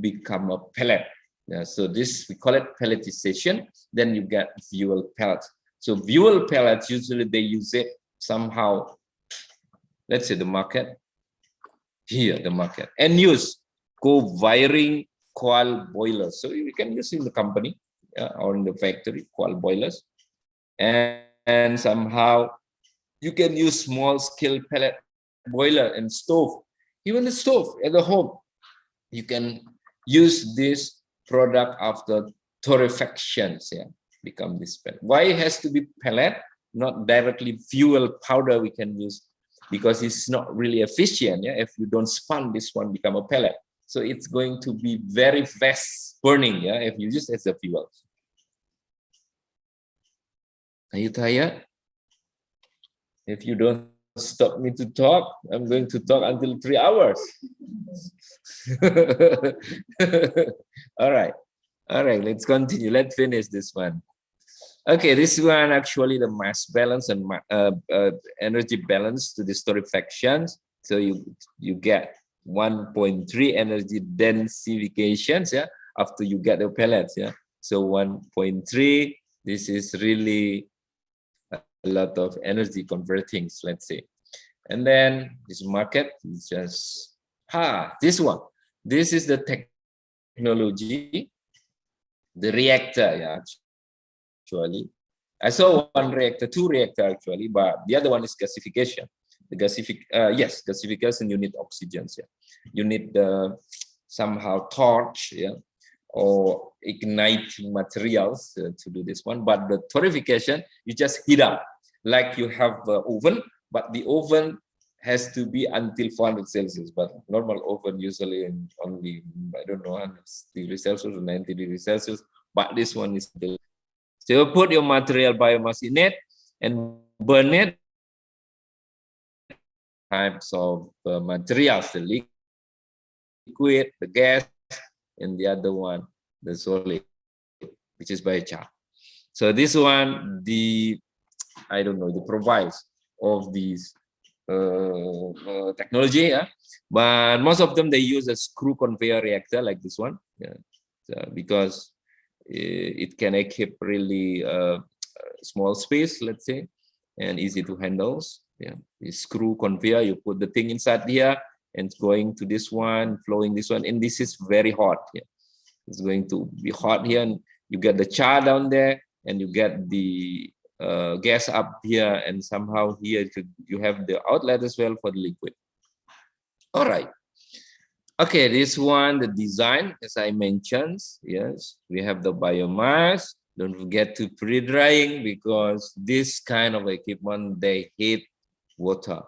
Speaker 2: become a pellet. Yeah, so this, we call it pelletization. Then you get fuel pellets. So fuel pellets, usually they use it somehow, let's say the market, here the market, and use co-wiring coil boilers. So you can use in the company or in the factory, coil boilers. And somehow you can use small scale pellet boiler and stove. Even the stove at the home, you can use this product after torrefactions, yeah, become this pellet. Why it has to be pellet, not directly fuel powder we can use? Because it's not really efficient, yeah, if you don't spun this one become a pellet. So it's going to be very fast burning, yeah, if you use it as a fuel. Are you tired? If you don't stop me to talk, I'm going to talk until 3 hours. All right, let's continue. Let's finish this one. Okay, this one actually the mass balance and energy balance to the torrefactions. So you get 1.3 energy densifications, yeah, after you get the pellets, yeah. So 1.3, this is really a lot of energy converting, let's say. And then this market is just this one. This is the technology, the reactor, yeah. Actually, I saw one reactor, two reactor actually, but the other one is gasification. The gasification, you need oxygen, yeah. You need somehow torch, yeah, or igniting materials to do this one. But the torrefaction, you just heat up, like you have oven, but the oven has to be until 400 Celsius. But normal oven usually only, I don't know, 100 degrees Celsius or 90 degrees Celsius. But this one is still. So you put your material biomass in it and burn it. Types of materials, the liquid, the gas, and the other one, the solid, which is biochar. So this one, the provides of these technology, yeah? But most of them, they use a screw conveyor reactor like this one, yeah? So because it can keep really small space, let's say, and easy to handle. Yeah, the screw conveyor, you put the thing inside here and it's going to this one, flowing this one, and this is very hot. Yeah, it's going to be hot here, and you get the char down there, and you get the gas up here, and somehow here you have the outlet as well for the liquid. All right. Okay, this one, the design, as I mentioned, yes, we have the biomass. Don't forget to pre-drying, because this kind of equipment, they hate water.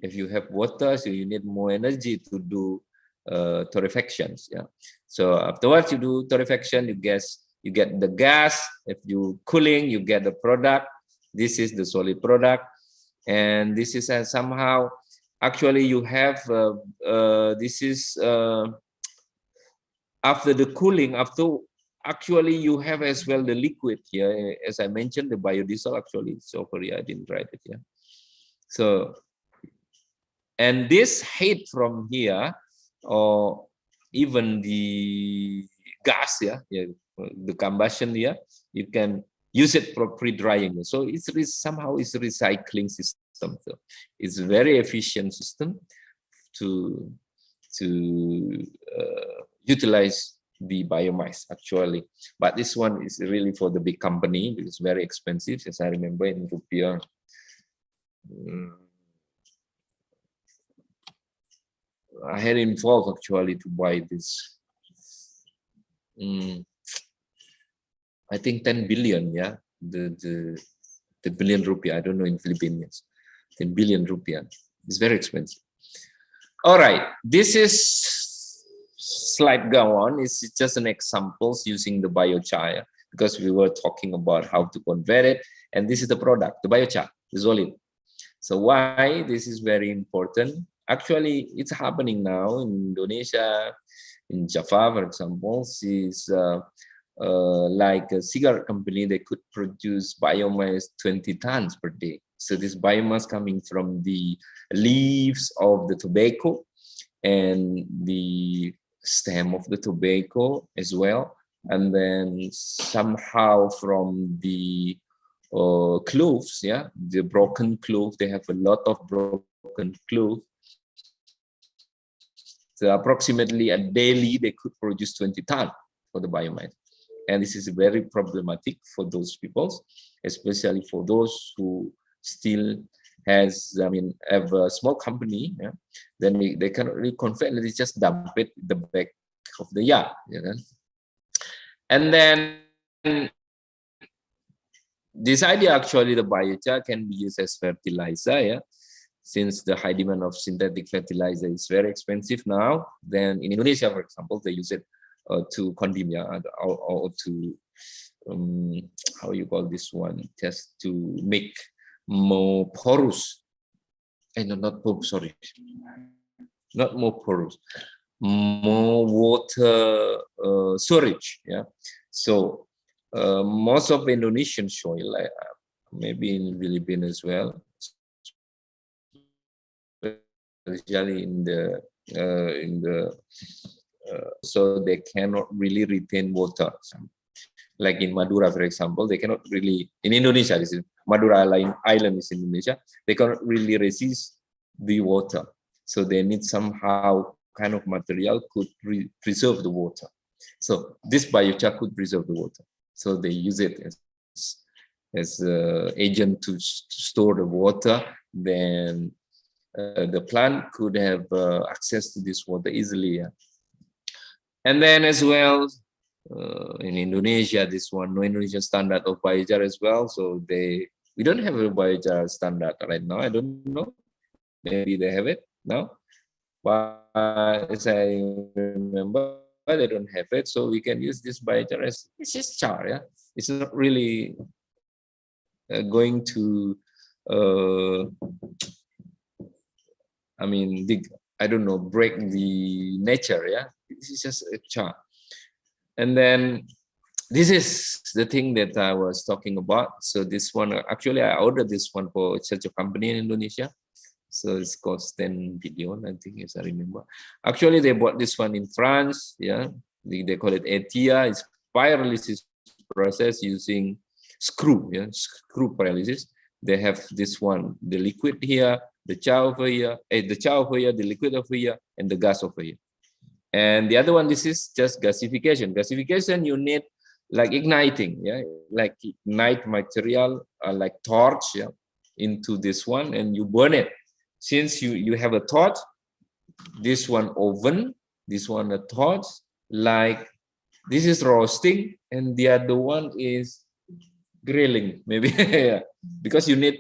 Speaker 2: If you have water, so you need more energy to do torrefactions. Yeah. So afterwards, you do torrefaction, you get the gas. If you cooling, you get the product. This is the solid product, and this is somehow. Actually, you have this is after the cooling. Actually, you have as well the liquid here, as I mentioned, the biodiesel. Actually, so here I didn't write it. Yeah. So, and this heat from here, or even the gas, yeah, the combustion here, you can use it for pre-drying. So somehow it's a recycling system. So it's a very efficient system to utilize the biomass actually. But this one is really for the big company because it's very expensive, as I remember in rupiah. I had involved actually to buy this. I think 10 billion, yeah, the billion rupiah. I don't know in Philippines. 10 billion rupiah. It's very expensive. All right, this is slide go on. It's just an examples using the biochar because we were talking about how to convert it, and this is the product, the biochar, the solid. So why this is very important? Actually, it's happening now in Indonesia, in Java, for example. Is like a cigarette company, they could produce biomass 20 tons per day. So this biomass coming from the leaves of the tobacco and the stem of the tobacco as well. And then somehow from the cloves, yeah, the broken clove, they have a lot of broken clove. So approximately a daily, they could produce 20 tons for the biomass. And this is very problematic for those people, especially for those who still has, have a small company, yeah, then they cannot really convert, they just dump it in the back of the yard. Yeah. And then this idea, actually, the biochar can be used as fertilizer, yeah. Since the high demand of synthetic fertilizer is very expensive now, then in Indonesia, for example, they use it to condemn, yeah, or to how you call this one, just to make more porous. No, not porous, sorry, not more porous, more water storage, yeah. So most of Indonesian soil, maybe in Philippines as well, especially in the so they cannot really retain water. Like in Madura, for example, they cannot really, in Indonesia, this is Madura Island is Indonesia, they cannot really resist the water. So they need somehow kind of material could preserve the water. So this biochar could preserve the water. So they use it as an agent to store the water. Then the plant could have access to this water easily. Yeah. And then as well, in Indonesia, this one, no Indonesian standard of biochar as well. So we don't have a biochar standard right now. I don't know. Maybe they have it now. But as I remember, they don't have it. So we can use this biochar as, it's just char, yeah. It's not really going to, I don't know, break the nature, yeah. This is just a char. And then this is the thing that I was talking about. So this one, actually, I ordered this one for such a company in Indonesia. So it's cost 10 billion, I think, as I remember. Actually, they bought this one in France. Yeah, they call it ETIA. It's pyrolysis process using screw. Yeah, screw pyrolysis. They have this one, the liquid here, the char over here, the char over here, the liquid over here, and the gas over here. And the other one, this is just gasification. Gasification, you need like igniting, yeah, like ignite material, like torch, yeah, into this one, and you burn it. Since you have a torch, this one oven, this one a torch, like this is roasting, and the other one is grilling, maybe. Yeah. Because you need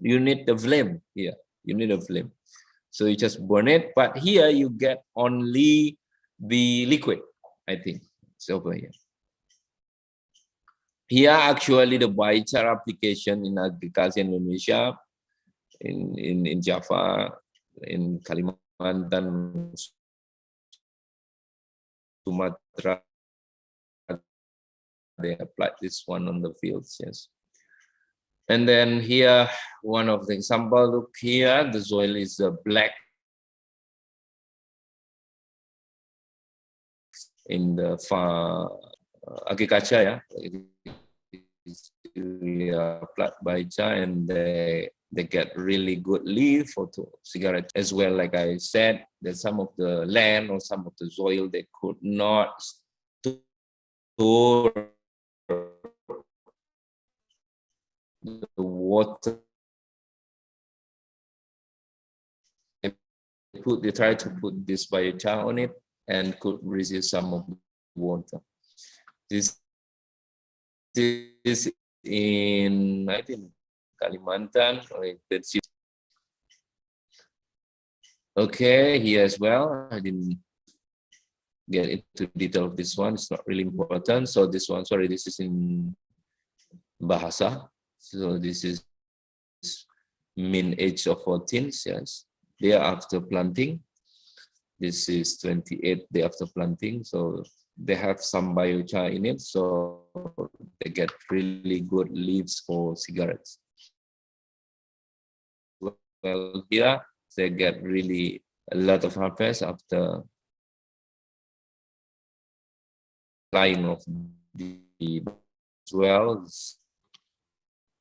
Speaker 2: the flame here. You need a flame. So you just burn it, but here you get only the liquid, I think. It's over here. Here, actually, the biochar application in agriculture in Indonesia, in Java, in Kalimantan, Sumatra, they applied this one on the fields, yes. And then here, one of the example, look here, the soil is black in the agriculture, yeah. Applied biochar, and they get really good leaf for cigarette as well. Like I said, that some of the land or some of the soil they could not store the water. They try to put this biochar on it and could resist some of the water. This is in, I think, Kalimantan. Okay, here as well. I didn't get into detail of this one. It's not really important. So this one, sorry, this is in Bahasa. So this is mean age of 14, yes. Day after planting. This is 28 day after planting. So they have some biochar in it. So they get really good leaves for cigarettes. Well, here they get really a lot of harvest after flying of the as well.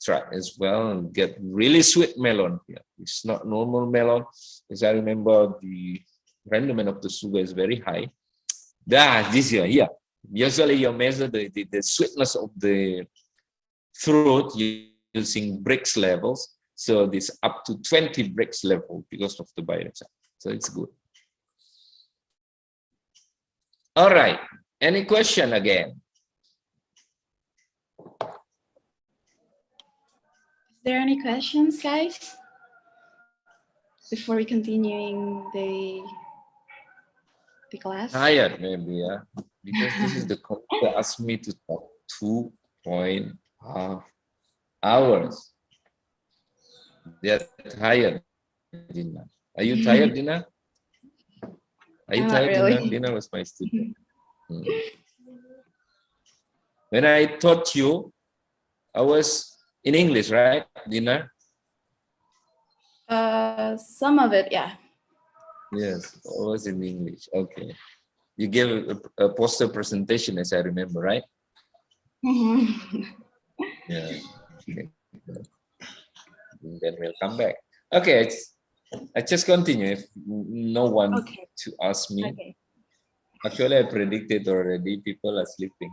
Speaker 2: Try as well and get really sweet melon here. It's not normal melon. As I remember, the rendement of the sugar is very high. This year, yeah. Usually you measure the sweetness of the fruit using Brix levels. So this up to 20 Brix level because of the biochar. So it's good. All right. Any question again?
Speaker 1: Is there any questions, guys? Before we continuing the class?
Speaker 2: Tired maybe, yeah. Because this is the computer asked me to talk 2.5 hours. They're tired, Dina. Are you tired, Dina? Are you tired,
Speaker 1: really.
Speaker 2: Dina? Dina was my student. When I taught you, I was in English, right, Dina?
Speaker 1: Some of it, yeah.
Speaker 2: Yes, I was in English. Okay. You gave a poster presentation, as I remember, right? Yeah. Okay. And then we'll come back. Okay, I just continue. If no one to ask me.
Speaker 1: Okay.
Speaker 2: Actually, I predicted already. People are sleeping.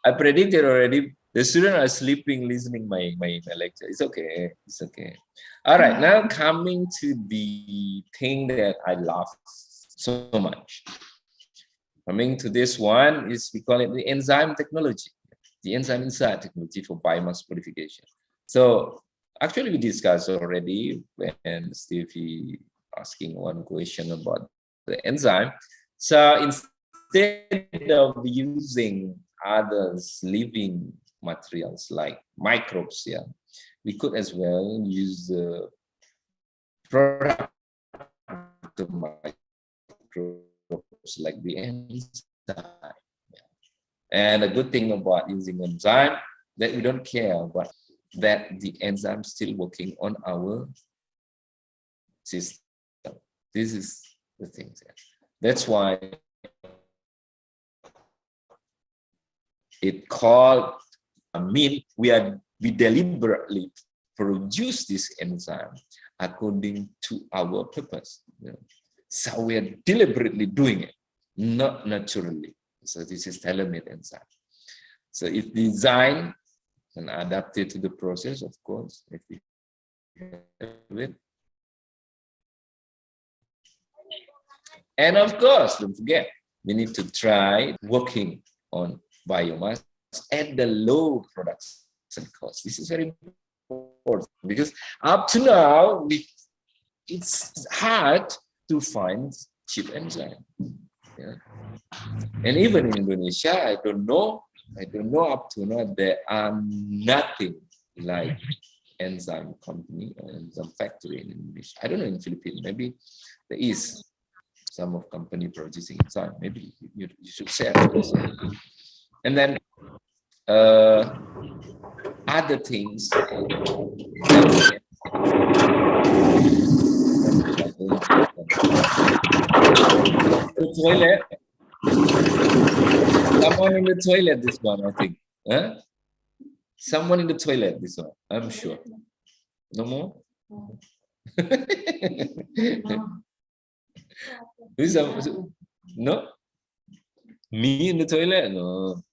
Speaker 2: I predicted already. The students are sleeping, listening my lecture. It's okay. It's okay. All right. Now coming to the thing that I love so much. Coming to this one is we call it the enzyme technology. The enzyme inside technology for biomass purification. So actually we discussed already when Stevie asking one question about the enzyme. So instead of using other living materials like microbes, yeah, we could as well use the product of microbes like the enzyme. And a good thing about using enzyme that we don't care about that the enzyme still working on our system. This is the thing. That's why it called we deliberately produce this enzyme according to our purpose. So we are deliberately doing it, not naturally. So this is tailor-made enzyme. So it's designed and adapted to the process, of course. If we have it. And of course, don't forget, we need to try working on biomass at the low production cost. This is very important because up to now, it's hard to find cheap enzyme. Yeah. And even in Indonesia, I don't know up to now, there are nothing like enzyme company or enzyme factory in Indonesia. I don't know in Philippines, maybe there is some of company producing enzyme. Maybe you should share. And then other things. The toilet. Someone in the toilet, this one, I think. Huh? Someone in the toilet, this one, I'm sure. No more? No? Me in the toilet? No.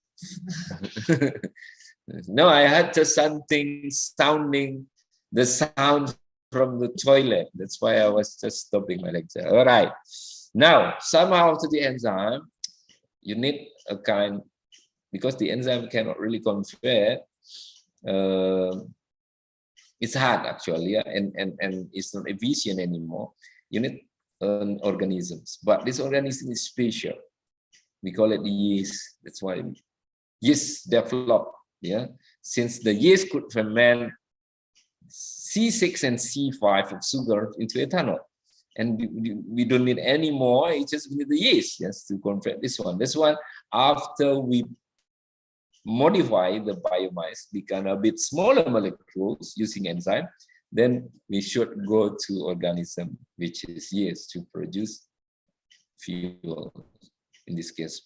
Speaker 2: No, I had just something sounding, the sound from the toilet. That's why I was just stopping my lecture. All right. Now, somehow to the enzyme, you need a kind, because the enzyme cannot really convert, it's hard actually, yeah, and it's not efficient anymore. You need organisms, but this organism is special. We call it yeast. That's why yeast develop. Yeah, since the yeast could ferment C6 and C5 of sugar into ethanol, and we don't need any more. It's just need the yeast, yes, to convert this one. This one, after we modify the biomass, become a bit smaller molecules using enzyme, then we should go to organism, which is yeast, to produce fuel. In this case,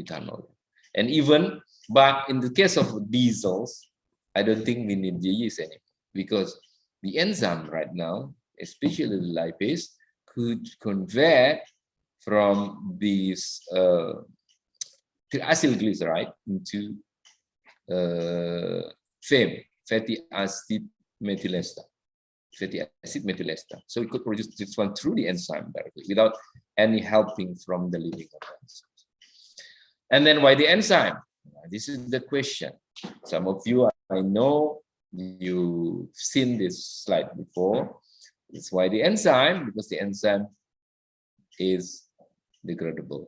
Speaker 2: ethanol. And even, but in the case of diesels, I don't think we need the yeast anymore, because the enzyme right now, especially the lipase, could convert from these acylglyceride into FAME, fatty acid methyl ester. Fatty acid methyl ester. So we could produce this one through the enzyme directly without any helping from the living organisms. And then why the enzyme? This is the question. Some of you, I know you've seen this slide before. It's why the enzyme, because the enzyme is degradable.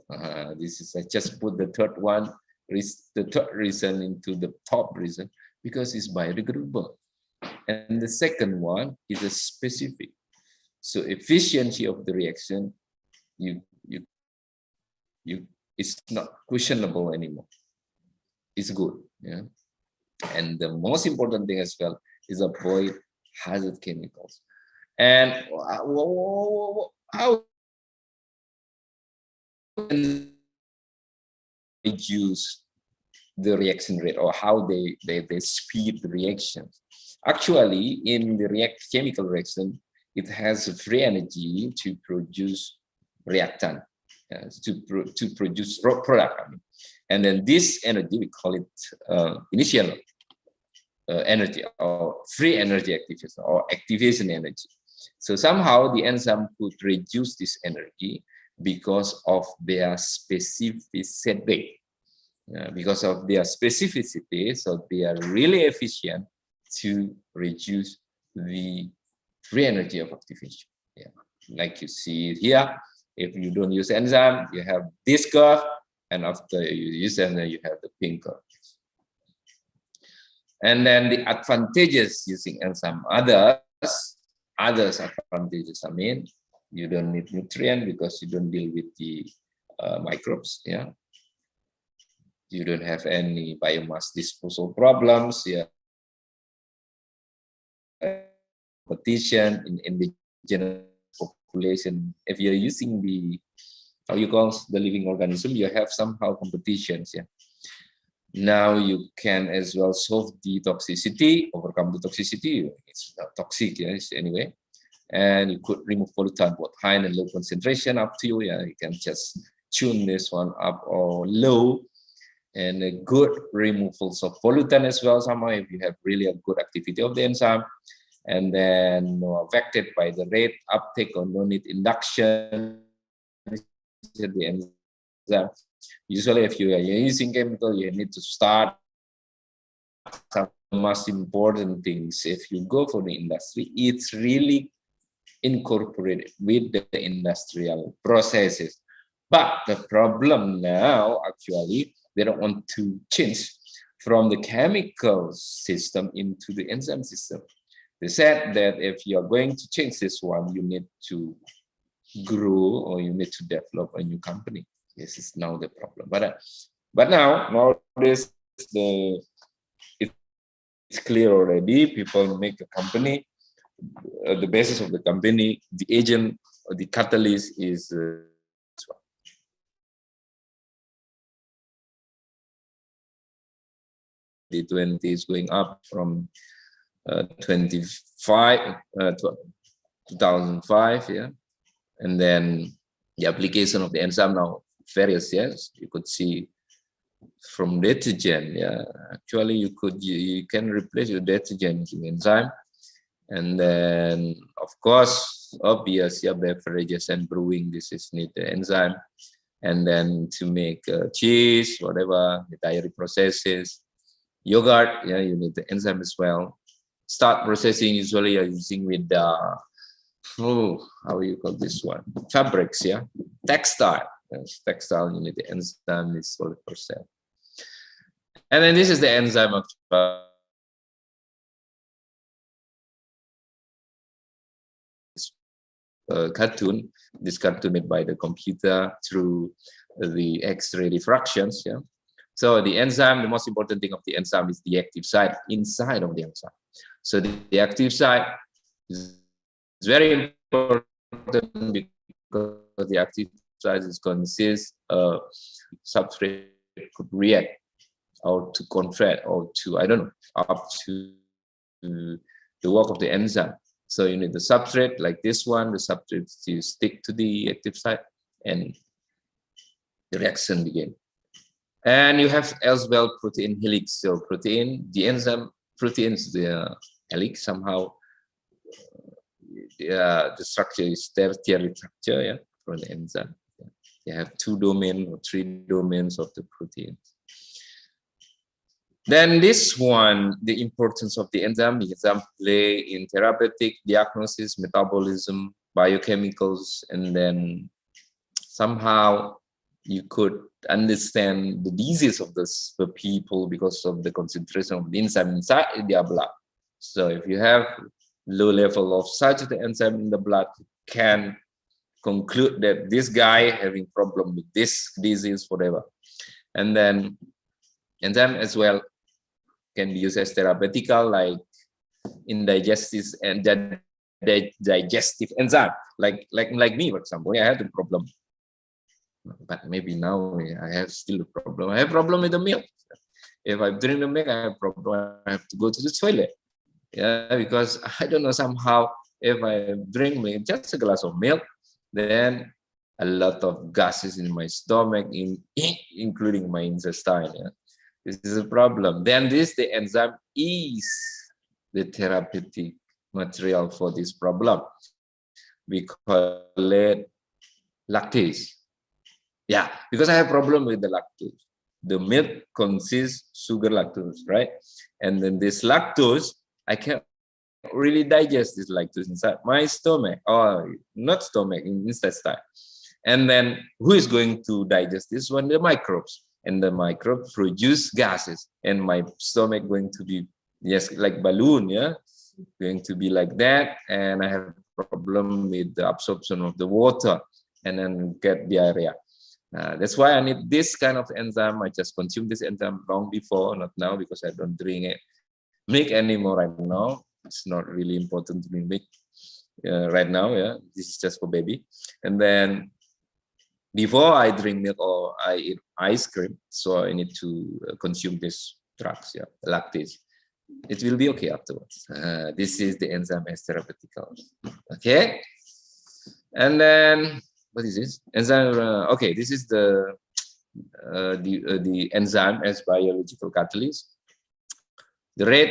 Speaker 2: This is, I just put the third one, the third reason into the top reason, because it's biodegradable. And the second one is a specific. So efficiency of the reaction, it's not questionable anymore. It's good. Yeah. And the most important thing as well is avoid hazard chemicals. And how reduce the reaction rate, or how they speed the reactions? Actually, in the chemical reaction, it has free energy to produce reactant, to produce raw product. And then this energy, we call it initial energy, or free energy activation, or activation energy. So somehow the enzyme could reduce this energy because of their specificity. Because of their specificity, so they are really efficient to reduce the free energy of activation. Yeah, like you see here, if you don't use enzyme, you have this curve, and after you use enzyme, you have the pink curve. And then the advantages using enzyme, others advantages, I mean, you don't need nutrient because you don't deal with the microbes. Yeah, you don't have any biomass disposal problems. Yeah, competition in indigenous population. If you're using the, how you call the living organism, you have somehow competitions. Yeah. Now you can as well solve the toxicity, overcome the toxicity. It's not toxic, yes, anyway. And you could remove pollutant, both high and low concentration, up to you. Yeah, you can just tune this one up or low. And a good removals of pollutant as well, somehow, if you have really a good activity of the enzyme. And then affected by the rate uptake or no need induction. The enzyme. Usually, if you are using chemical, you need to start some most important things. If you go for the industry, it's really incorporated with the industrial processes. But the problem now, actually, they don't want to change from the chemical system into the enzyme system. They said that if you are going to change this one, you need to grow, or you need to develop a new company. This is now the problem. But nowadays it's clear already. People make a company. The basis of the company, the agent, or the catalyst is this one. The 20 is going up from 25 2005, yeah. And then the application of the enzyme now various, yes. You could see from detergent, yeah. Actually, you can replace your detergent with enzyme. And then, of course, obvious, yeah, beverages and brewing, this is need the enzyme. And then to make cheese, whatever, the dairy processes, yogurt, yeah, you need the enzyme as well. Start processing usually you're using with how you call this one? Fabrics, yeah. Textile. Yes, textile, you need the enzyme is 12%. And then this is the enzyme of cartoon. This cartoon made by the computer through the X-ray diffractions, yeah. So the enzyme, the most important thing of the enzyme is the active site inside of the enzyme. So the active site is very important because the active site consists of substrate could react or to convert or to, I don't know, up to the work of the enzyme. So you need the substrate like this one, the substrate to stick to the active site and the reaction begin. And you have as well protein helix. So protein, the enzyme proteins, the helix somehow, the structure is tertiary structure, yeah, for the enzyme. You have 2 domains or 3 domains of the protein. Then this one, the importance of the enzyme play in therapeutic, diagnosis, metabolism, biochemicals, and then somehow you could understand the disease of this for people because of the concentration of the enzyme inside their blood. So if you have low level of such the enzyme in the blood, you can conclude that this guy having problem with this disease, whatever. And then enzyme as well can be used as therapeutical, like in digestive and digestive enzyme, like me, for example. I had a problem, but maybe now I have still a problem. I have problem with the milk. If I drink the milk, I have problem. I have to go to the toilet. Yeah, because I don't know, somehow if I drink milk, just a glass of milk, then a lot of gases in my stomach, including my intestine. Yeah. This is a problem. Then the enzyme is the therapeutic material for this problem. We call it lactase. Yeah, because I have problem with the lactose. The milk consists sugar lactose, right? And then this lactose, I can't really digest this lactose inside my stomach, or not stomach, in intestine. And then who is going to digest this one? The microbes. And the microbes produce gases, and my stomach going to be, yes, like balloon, yeah, going to be like that. And I have problem with the absorption of the water, and then get diarrhea. That's why I need this kind of enzyme. I just consume this enzyme long before, not now, because I don't drink it milk anymore right now. It's not really important to drink milk right now. Yeah, this is just for baby. And then before I drink milk or I eat ice cream, so I need to consume these drugs, yeah, lactase. It will be okay afterwards. This is the enzyme as therapeutical. Okay, and then what is this enzyme? Okay, this is the enzyme as biological catalyst. The red,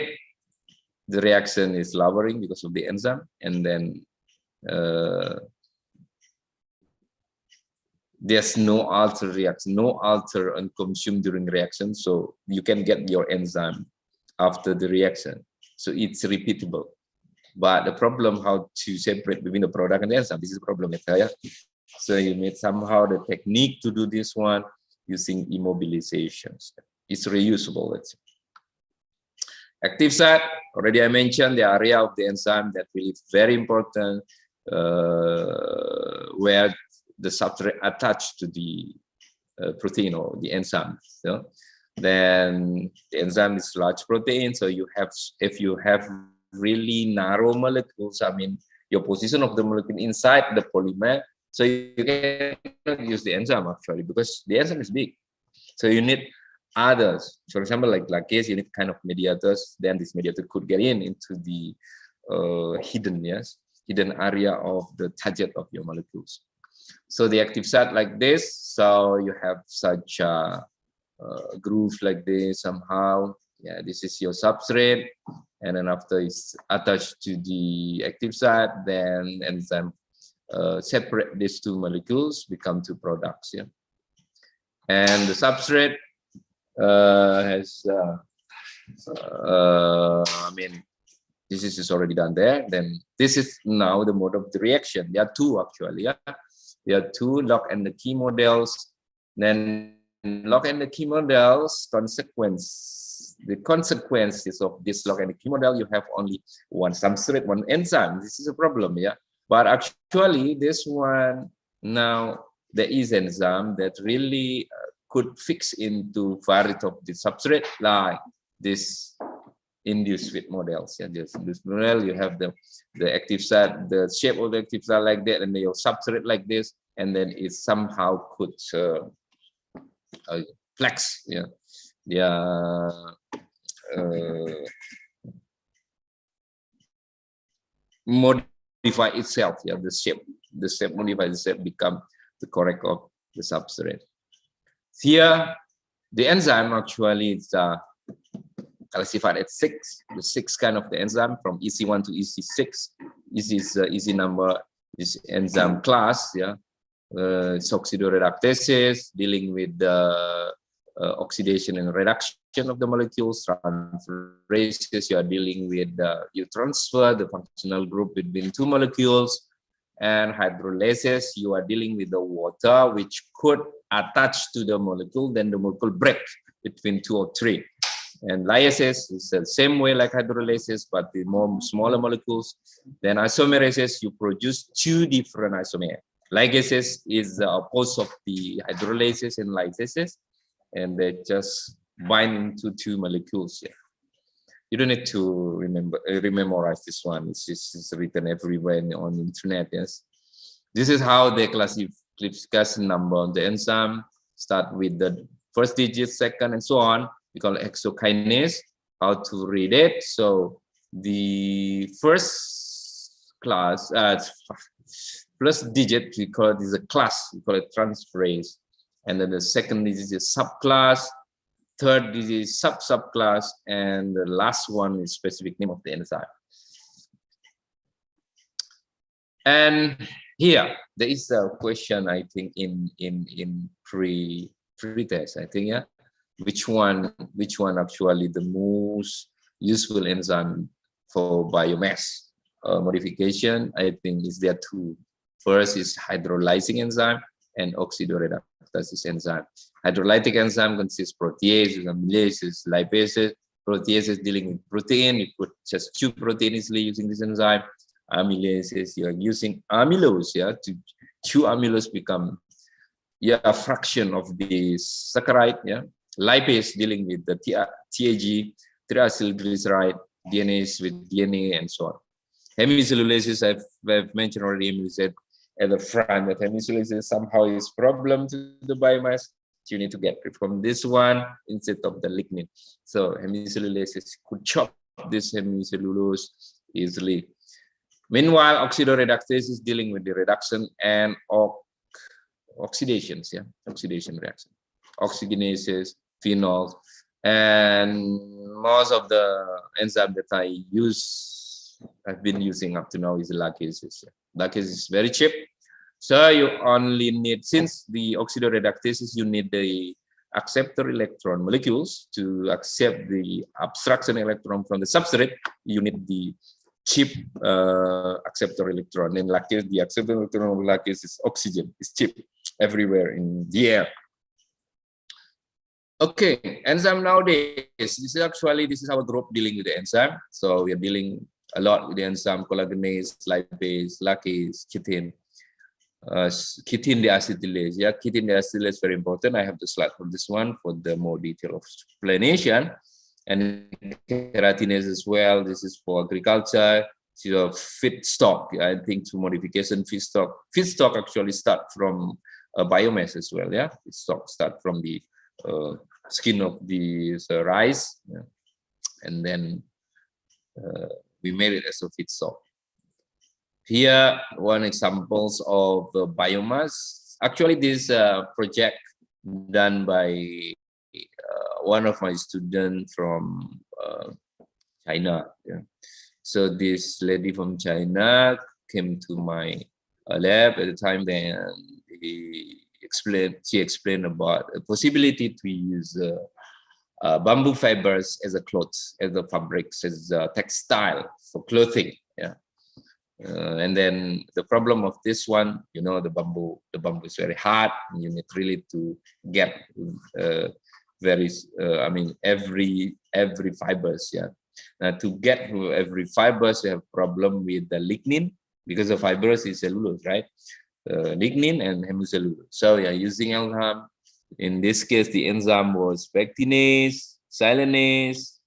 Speaker 2: the reaction is lowering because of the enzyme, and then there's no alter reaction, no alter and consumed during reaction, so you can get your enzyme after the reaction, so it's repeatable. But the problem, how to separate between the product and the enzyme, this is the problem. Yeah? So you need somehow the technique to do this one using immobilizations. It's reusable, let's say. Active site, already I mentioned the area of the enzyme that really is very important, where the substrate attached to the protein or the enzyme. So then the enzyme is large protein. So you have, if you have really narrow molecules, I mean your position of the molecule inside the polymer, so you cannot use the enzyme actually because the enzyme is big. So you need others. For example, like lactase, you need kind of mediators. Then this mediator could get into the hidden, yes. hidden area of the target of your molecules. So the active site like this, so you have such a groove like this somehow. Yeah, this is your substrate, and then after it's attached to the active site, then enzyme separate these two molecules, become two products. Yeah, and the substrate has I mean, this is already done there. Then this is now the mode of the reaction. There are two actually. Yeah, there are two lock and the key models. Then lock and the key models the consequences of this lock and the key model, you have only one substrate, one enzyme. This is a problem. Yeah, but actually this one now there is enzyme that really could fix into variety of the substrate like this induced fit models. Yeah, this model, you have the active site, the shape of the active site like that, and your substrate like this, and then it somehow could flex. Yeah, modify itself. Yeah, the shape modifies itself, become the correct of the substrate. Here, the enzyme actually is classified at the six kind of the enzyme from EC1 to EC6. This is easy number, this enzyme class. Yeah, it's oxidoreductases, dealing with the oxidation and reduction of the molecules. Transferases, you are dealing with you transfer the functional group between two molecules. And hydrolysis, you are dealing with the water which could attach to the molecule, then the molecule break between two or three. And lyases is the same way like hydrolysis, but the smaller molecules. Then isomerases, you produce two different isomers. Ligases is the opposite of the hydrolysis and lysases, and they just bind into two molecules. Yeah. You don't need to memorize this one. It's written everywhere on the internet. Yes, this is how the classification number on the enzyme start with the first digit, second, and so on. We call it hexokinase. How to read it? So the first class, first digit, we call it is a class. We call it transferase, and then the second digit is subclass. Third is subclass, and the last one is specific name of the enzyme. And here there is a question, I think, in pre-test, I think, yeah. Which one actually the most useful enzyme for biomass modification? I think is there two. First is hydrolyzing enzyme and oxidoreductase enzyme. Hydrolytic enzyme consists proteases, amylases, lipases. Proteases dealing with protein, you could just chew protein easily using this enzyme. Amylases, you are using amylose, yeah, to chew amylose become a fraction of the saccharide, yeah. Lipase dealing with the TAG, triacylglyceride, DNase with DNA, and so on. Hemicellulases, I've mentioned already, Emily said at the front that hemicellulases somehow is problem to the biomass. You need to get rid from this one instead of the lignin. So hemicellulases could chop this hemicellulose easily. Meanwhile, oxidoreductase is dealing with the reduction and oxidations, yeah, oxidation reaction, oxygenases, phenols, and most of the enzyme that I've been using up to now is lacases. Lacase is very cheap. So you only need, since the oxidoreductases, you need the acceptor electron molecules to accept the abstraction electron from the substrate. You need the cheap acceptor electron. In lacase, the acceptor electron of lacase is oxygen. It's cheap everywhere in the air. Okay, enzyme nowadays. This is our group dealing with the enzyme. So we are dealing a lot with the enzyme collagenase, lipase, lacase, chitin. Chitin deacetylase. Yeah, chitin deacetylase is very important. I have the slide for this one for the more detailed explanation. And keratinase as well. This is for agriculture. So feedstock. I think to modification feedstock. Feedstock actually start from biomass as well. Yeah, feedstock start from the skin of the rice, yeah. And then we made it as a feedstock. Here, one examples of the biomass. Actually, this project done by one of my students from China. Yeah. So this lady from China came to my lab at the time. Then she explained about the possibility to use bamboo fibers as a clothes, as a fabrics, as a textile for clothing. Yeah. And then the problem of this one, you know, the bamboo is very hard. You need really to get every fibers. Yeah. To get every fibers, you have problem with the lignin, because the fibers is cellulose, right? Lignin and hemicellulose. So yeah, using enzyme. In this case, the enzyme was pectinase, silanase,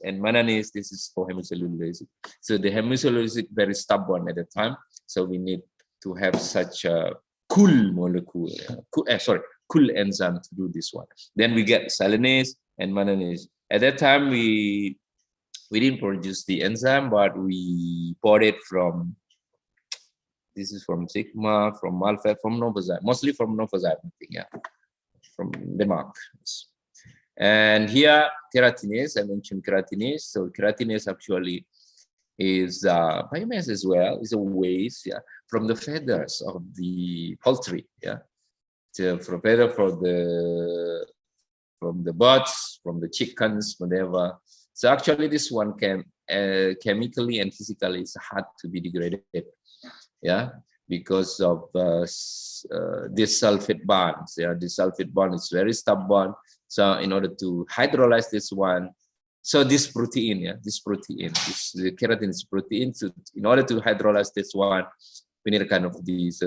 Speaker 2: and manganese. This is for hemicellulose. So the hemicellulose is very stubborn at the time. So we need to have such a cool molecule, cool enzyme to do this one. Then we get silanase and manganese. At that time, we didn't produce the enzyme, but we bought it from, this is from Sigma, from Malfet, from Novozymes, mostly from Novozymes, I think, yeah, from Denmark. And here, keratinase, I mentioned keratinase. So keratinase actually is biomass as well, is a waste, yeah, from the feathers of the poultry, yeah. So from feather from the birds, from the chickens, whatever. So actually this one can chemically and physically it's hard to be degraded, yeah, because of this sulfate bonds. Yeah, this sulfate bond is very stubborn. So in order to hydrolyze this one, so this protein, yeah, the keratin is protein. So in order to hydrolyze this one, we need a kind of this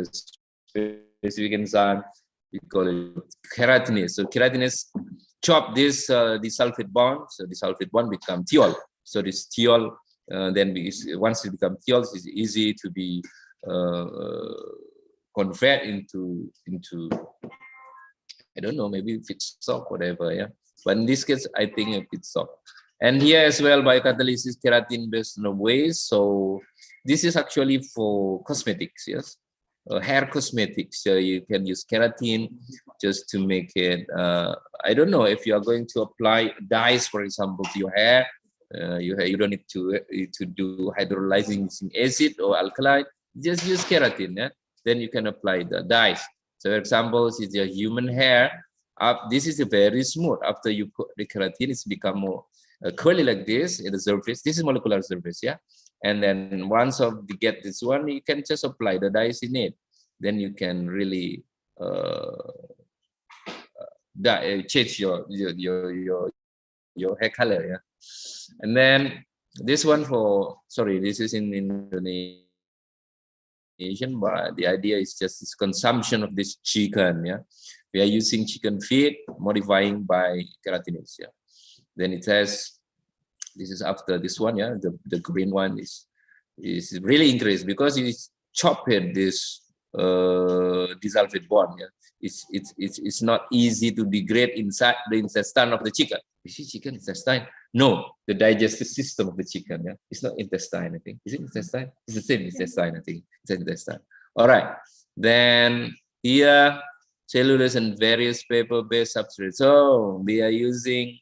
Speaker 2: specific enzyme. We call it keratinase. So keratinase chop this the sulfate bond. So the sulfate bond become thiol. So this thiol then once it becomes thiol, it's easy to be convert into I don't know, maybe feedstock, whatever, yeah. But in this case, I think a feedstock. And here as well, biocatalysis keratin based on waste. So this is actually for cosmetics, yes, hair cosmetics. So you can use keratin just to make it. I don't know if you are going to apply dyes, for example, to your hair. You don't need to do hydrolyzing using acid or alkaline. Just use keratin, yeah? Then you can apply the dyes. So for example, is your human hair. This is a very smooth. After you put the keratin, it's become more curly like this in the surface. This is molecular surface, yeah. And then once you get this one, you can just apply the dyes in it. Then you can really change your hair color, yeah. And then this one this is in Indonesian, but the idea is just this consumption of this chicken, yeah. We are using chicken feed, modifying by keratinase, yeah. Then it has, this is after this one, yeah. The green one is really increased because it's chopped this disulfide bond, yeah. It's not easy to degrade inside the intestine of the chicken. You see chicken intestine? No, the digestive system of the chicken, yeah. It's not intestine, I think. Is it intestine? It's the same intestine, I think. It's intestine. All right. Then here, cellulose and various paper-based substrates. So they are using,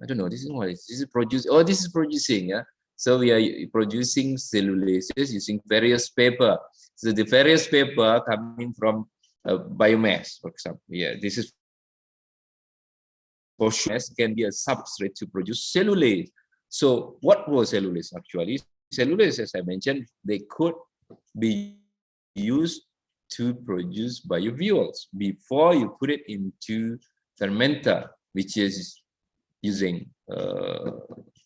Speaker 2: I don't know, this is what this is producing. Oh, this is producing, yeah. So we are producing cellulases using various paper. So the various paper coming from biomass, for example. Yeah, this is for sure can be a substrate to produce cellulase. So what was cellulase actually? Cellulase, as I mentioned, they could be used to produce biofuels before you put it into fermenter, which is using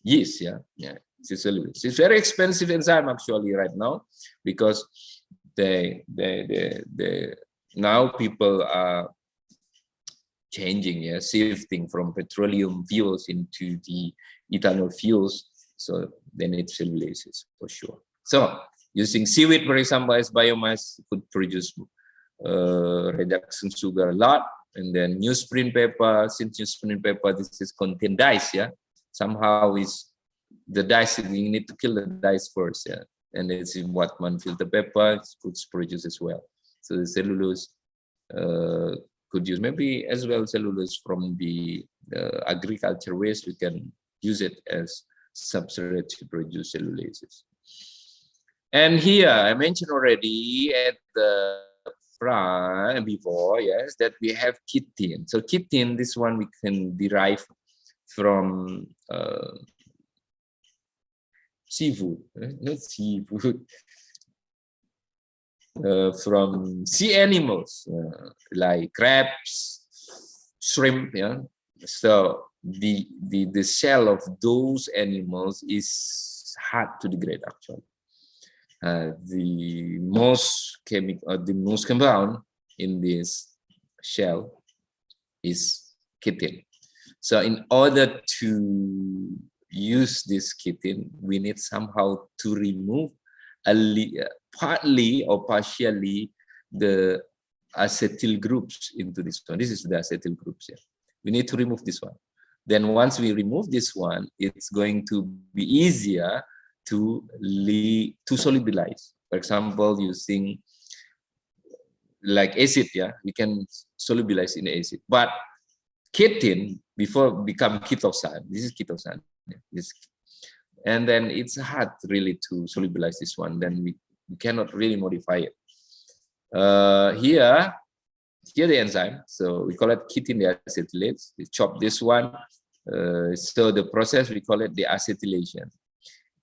Speaker 2: yeast, yeah. It's cellulose. It's very expensive enzyme actually right now because now people are changing, yeah, shifting from petroleum fuels into the ethanol fuels. So they need cellulases for sure. So using seaweed, for example, as biomass could produce reduction sugar a lot. And then newsprint paper, since newsprint paper, this is contain dyes, yeah. Somehow is the dyes, you need to kill the dyes first, yeah. and it's in Watman filter paper, it's produced as well. So the cellulose could use maybe as well cellulose from the agriculture waste. We can use it as substrate to produce cellulases. And here I mentioned already at the front before, yes, that we have chitin. So chitin, this one we can derive from seafood, not seafood, from sea animals like crabs, shrimp. Yeah, so the shell of those animals is hard to degrade actually. The most chemical, the most compound in this shell is chitin. So in order to use this chitin, we need somehow to remove partly or partially the acetyl groups into this one. This is the acetyl groups here. We need to remove this one. Then once we remove this one, it's going to be easier to solubilize. For example, using like acid, yeah, we can solubilize in acid. But chitin, before become chitosan, this is chitosan, and then it's hard really to solubilize this one. Then we cannot really modify it. Here the enzyme, so we call it chitin deacetylase. We chop this one, so the process we call it the acetylation.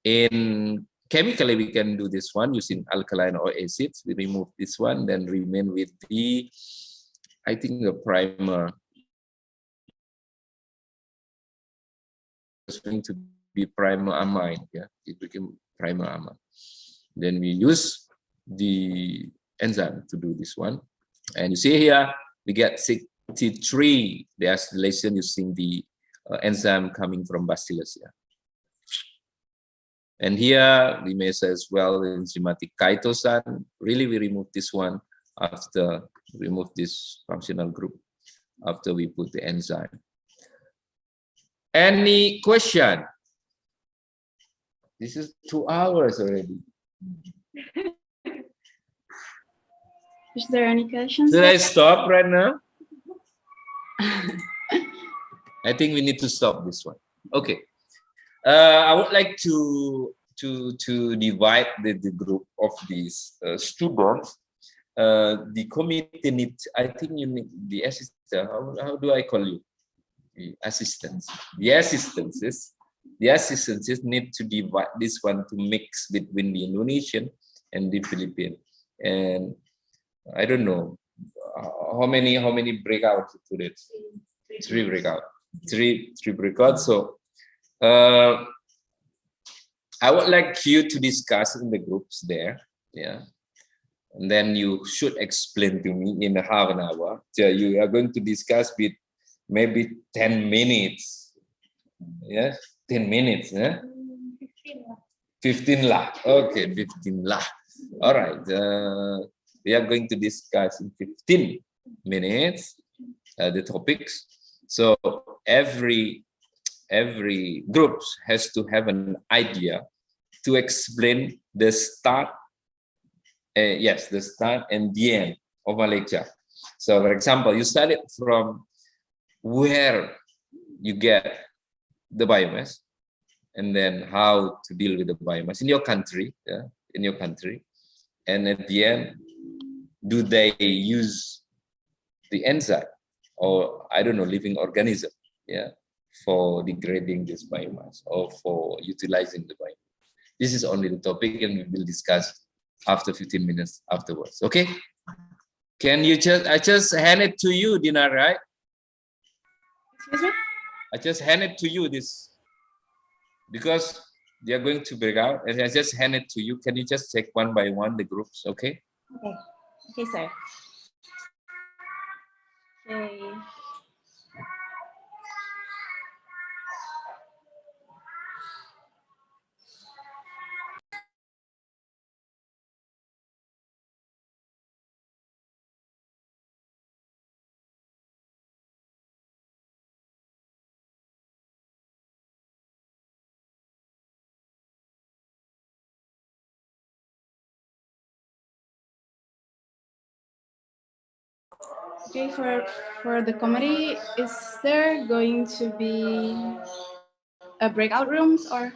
Speaker 2: In chemically, we can do this one using alkaline or acids. We remove this one, then remain with the, I think the primer is going to be primer amine. Yeah, it became primer amine. Then we use the enzyme to do this one, and you see here we get 63 deacetylation using the enzyme coming from Bacillus. Yeah. And here we measure as well enzymatic chitosan. Really, we remove this one after remove this functional group after we put the enzyme. Any question? This is 2 hours already.
Speaker 1: Is there any questions?
Speaker 2: Should I stop right now? I think we need to stop this one. Okay. I would like to divide the group of these students. The committee needs, I think you need the assistant. How do I call you? The assistants. The assistances need to divide this one to mix between the Indonesian and the Philippine. And I don't know how many breakouts to it. Three breakouts. So I would like you to discuss in the groups there, yeah, and then you should explain to me in half an hour. So you are going to discuss with maybe 10 minutes, yes, 10 minutes, yeah? 15 lah. Okay, 15 lah. All right, we are going to discuss in 15 minutes the topics. So every group has to have an idea to explain the start, the start and the end of a lecture. So for example, you started from where you get the biomass, and then how to deal with the biomass in your country, yeah, and at the end, do they use the enzyme or I don't know, living organism, yeah, for degrading this biomass or for utilizing the biomass. This is only the topic, and we will discuss after 15 minutes afterwards. Okay? Can you I just hand it to you, Dina, right?
Speaker 1: Excuse me?
Speaker 2: I just hand it to you this because they are going to break out, and I just hand it to you. Can you just check one by one the groups? Okay?
Speaker 1: Okay. Okay, sir. Okay. Okay, for the committee, is there going to be a breakout rooms or?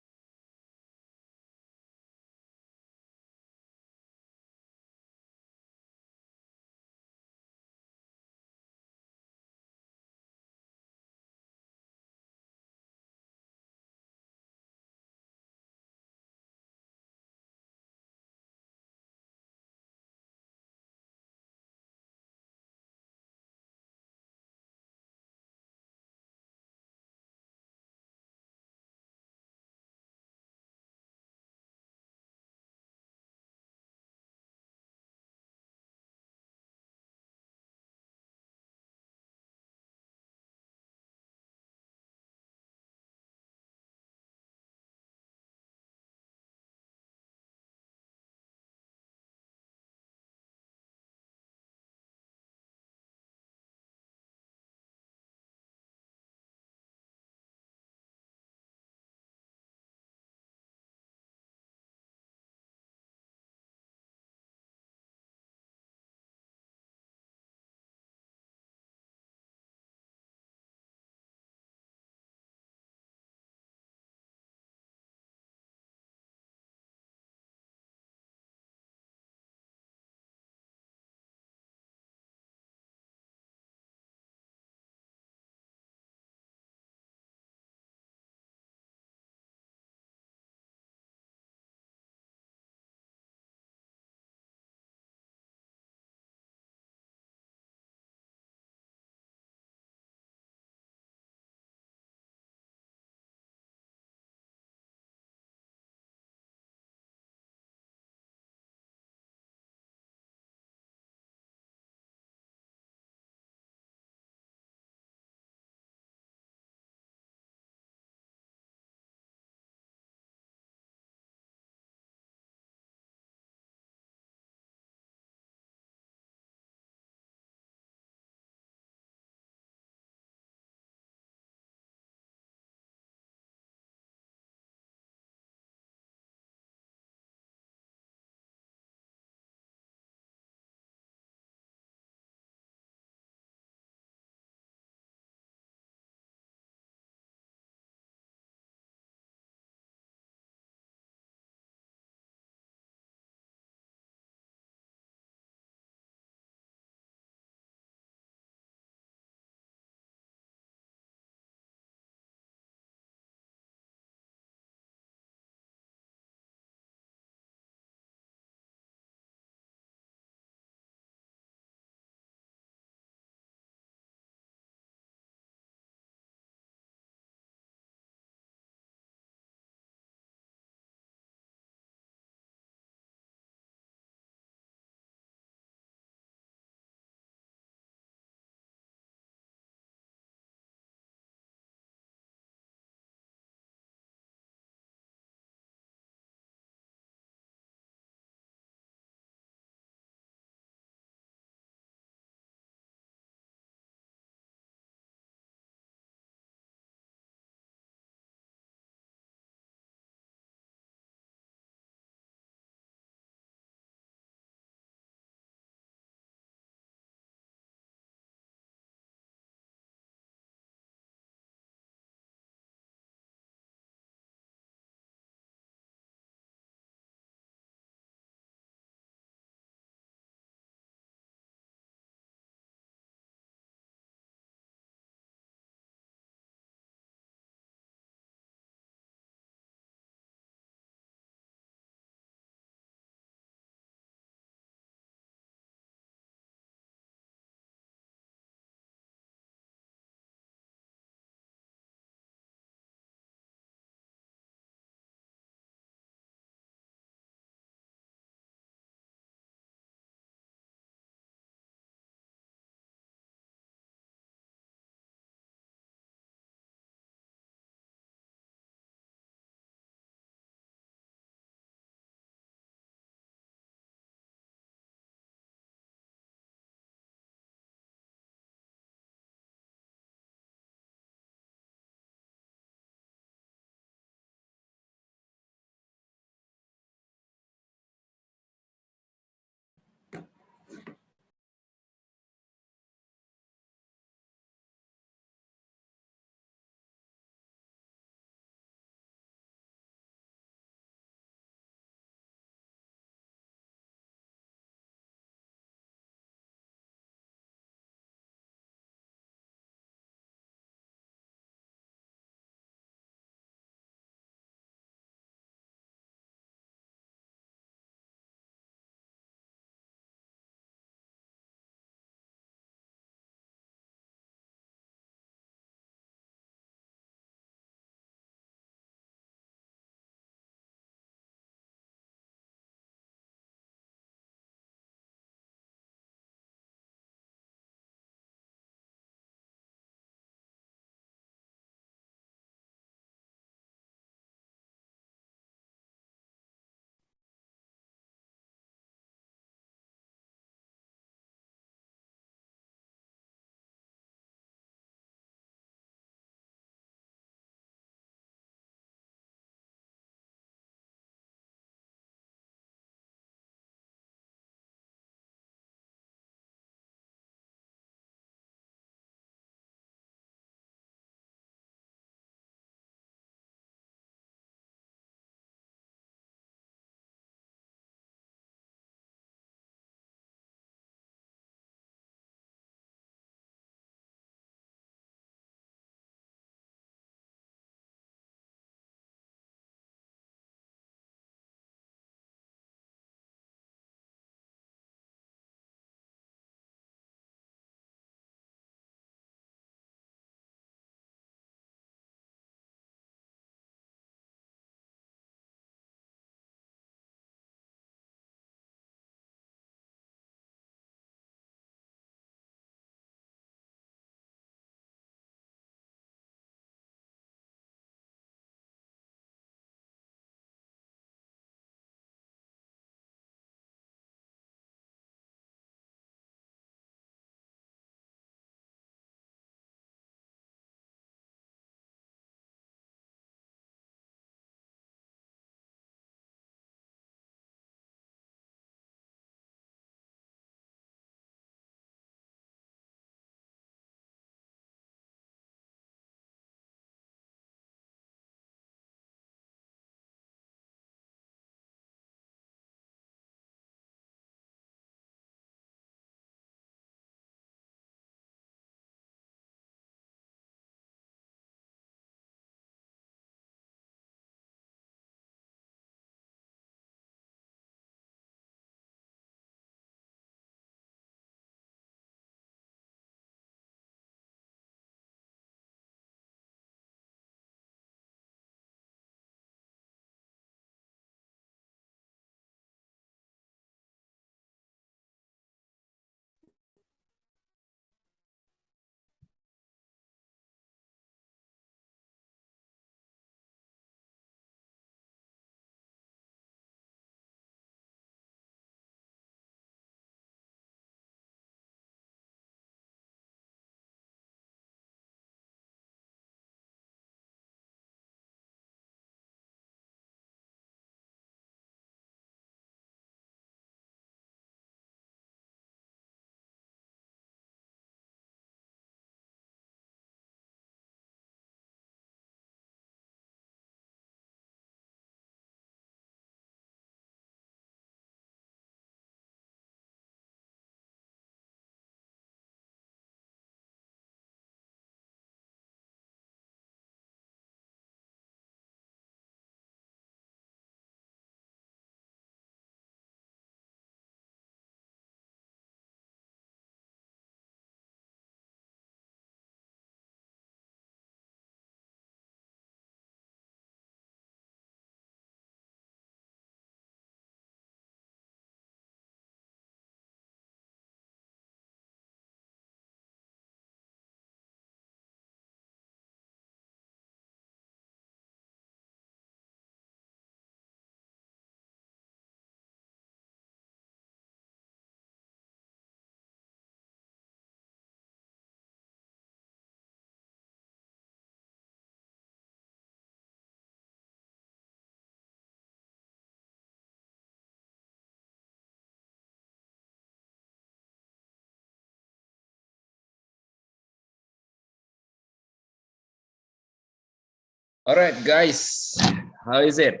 Speaker 2: All right, guys, how is it?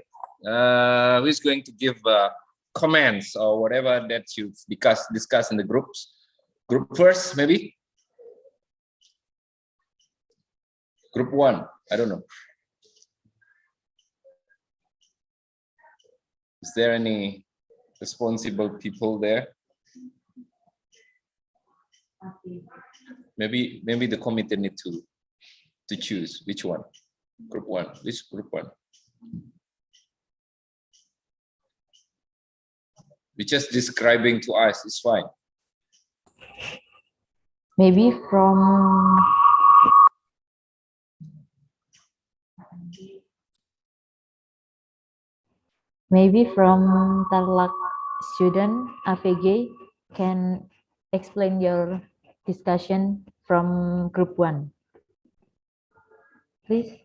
Speaker 2: Who's going to give comments or whatever that you discuss in the groups? Group first, maybe? Group one, I don't know. Is there any responsible people there? Maybe the committee need to choose which one. Group one, which group one? We're just describing to us, it's fine.
Speaker 4: Maybe from Tarlac student AVG can explain your discussion from group one, please.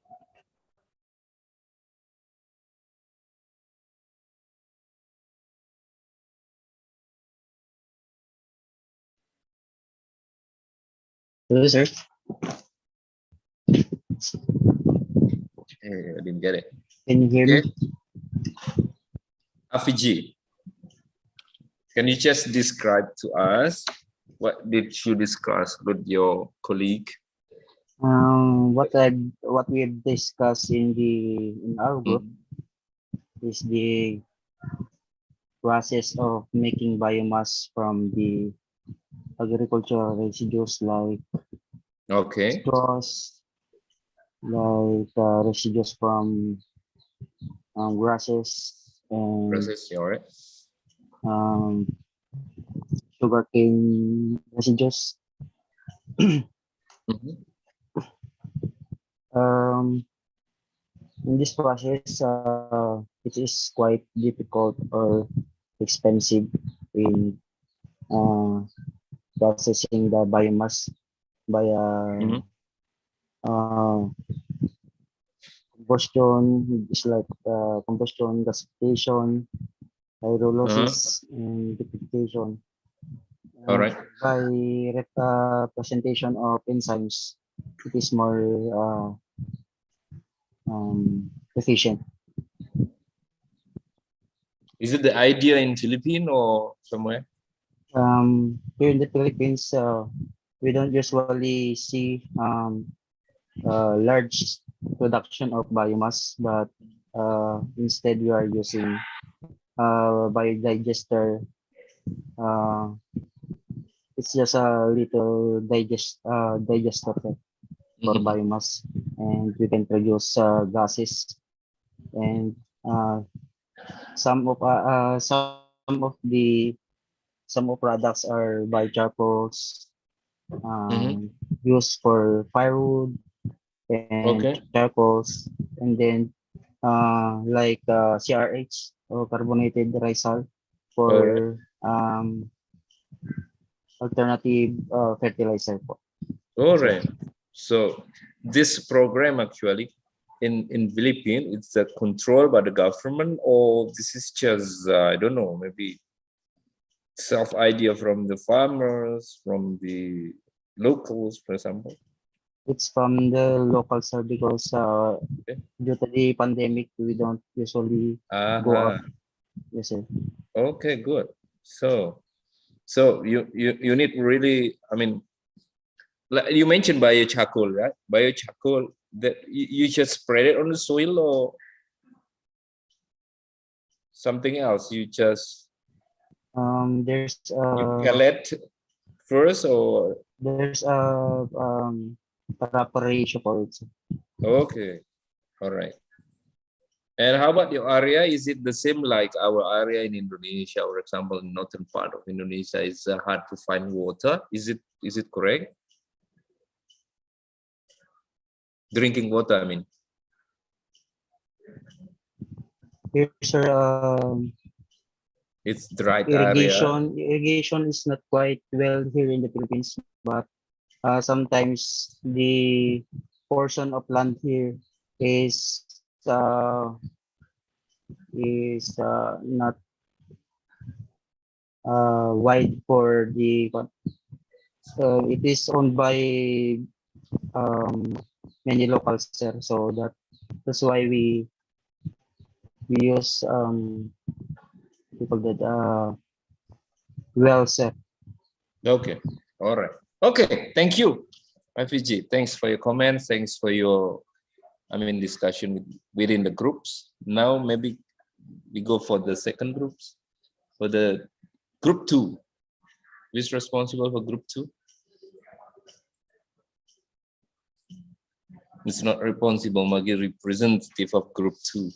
Speaker 5: Hello, sir.
Speaker 2: Hey, I didn't get it.
Speaker 5: Can you hear
Speaker 2: Okay.
Speaker 5: me?
Speaker 2: AVG, can you just describe to us what did you discuss with your colleague?
Speaker 5: What we discussed in our group is the process of making biomass from the agricultural residues like
Speaker 2: Okay.
Speaker 5: straws, like residues from grasses and
Speaker 2: Process, all right.
Speaker 5: um, sugarcane residues.
Speaker 2: Mhm.
Speaker 5: In this process, it is quite difficult or expensive in uh, processing the biomass by
Speaker 2: Mhm.
Speaker 5: uh, combustion. It's like combustion, gasification, hydrolysis, and vitrification.
Speaker 2: All right.
Speaker 5: By representation of enzymes, it is more efficient.
Speaker 2: Is it the idea in Philippines or somewhere?
Speaker 5: Here in the Philippines, we don't usually see large production of biomass, but instead we are using biodigester. Uh, it's just a little digester for
Speaker 2: Mhm.
Speaker 5: biomass, and we can produce gases and uh, some of products are biocharcoals used for firewood and
Speaker 2: Okay.
Speaker 5: charcoals, and then like CRH or carbonated rice salt
Speaker 2: All right.
Speaker 5: for alternative fertilizer po.
Speaker 2: All
Speaker 5: So,
Speaker 2: right. So this program actually in Philippines, it's controlled by the government, or this is just I don't know, maybe self idea from the farmers, from the locals, for example.
Speaker 5: it's from the local sir because
Speaker 2: Okay.
Speaker 5: due to the pandemic we don't usually go
Speaker 2: Uh-huh.
Speaker 5: out. Yes sir.
Speaker 2: Okay, good. So you need really, I mean, like you mentioned biocharcoal, right? Biocharcoal that you just spread it on the soil or something else. You just
Speaker 5: There's
Speaker 2: you pellet first or
Speaker 5: there's proper ratio for it. Sir.
Speaker 2: okay, all right. And how about your area? Is it the same like our area in Indonesia, for example, in northern part of Indonesia, it's hard to find water? Is it correct? Drinking water, I mean.
Speaker 5: Here sir,
Speaker 2: It's dry area.
Speaker 5: irrigation is not quite well here in the Philippines, but sometimes the portion of land here is not wide for the it is owned by um, many locals there, so that That's why we use people that well set.
Speaker 2: Okay. All right. Okay. Thank you, IPG. Thanks for your comments. Thanks for your, discussion within the groups. Now maybe we go for the second groups. For the group 2, who is responsible for group 2? It's not responsible, Magi representative of group 2.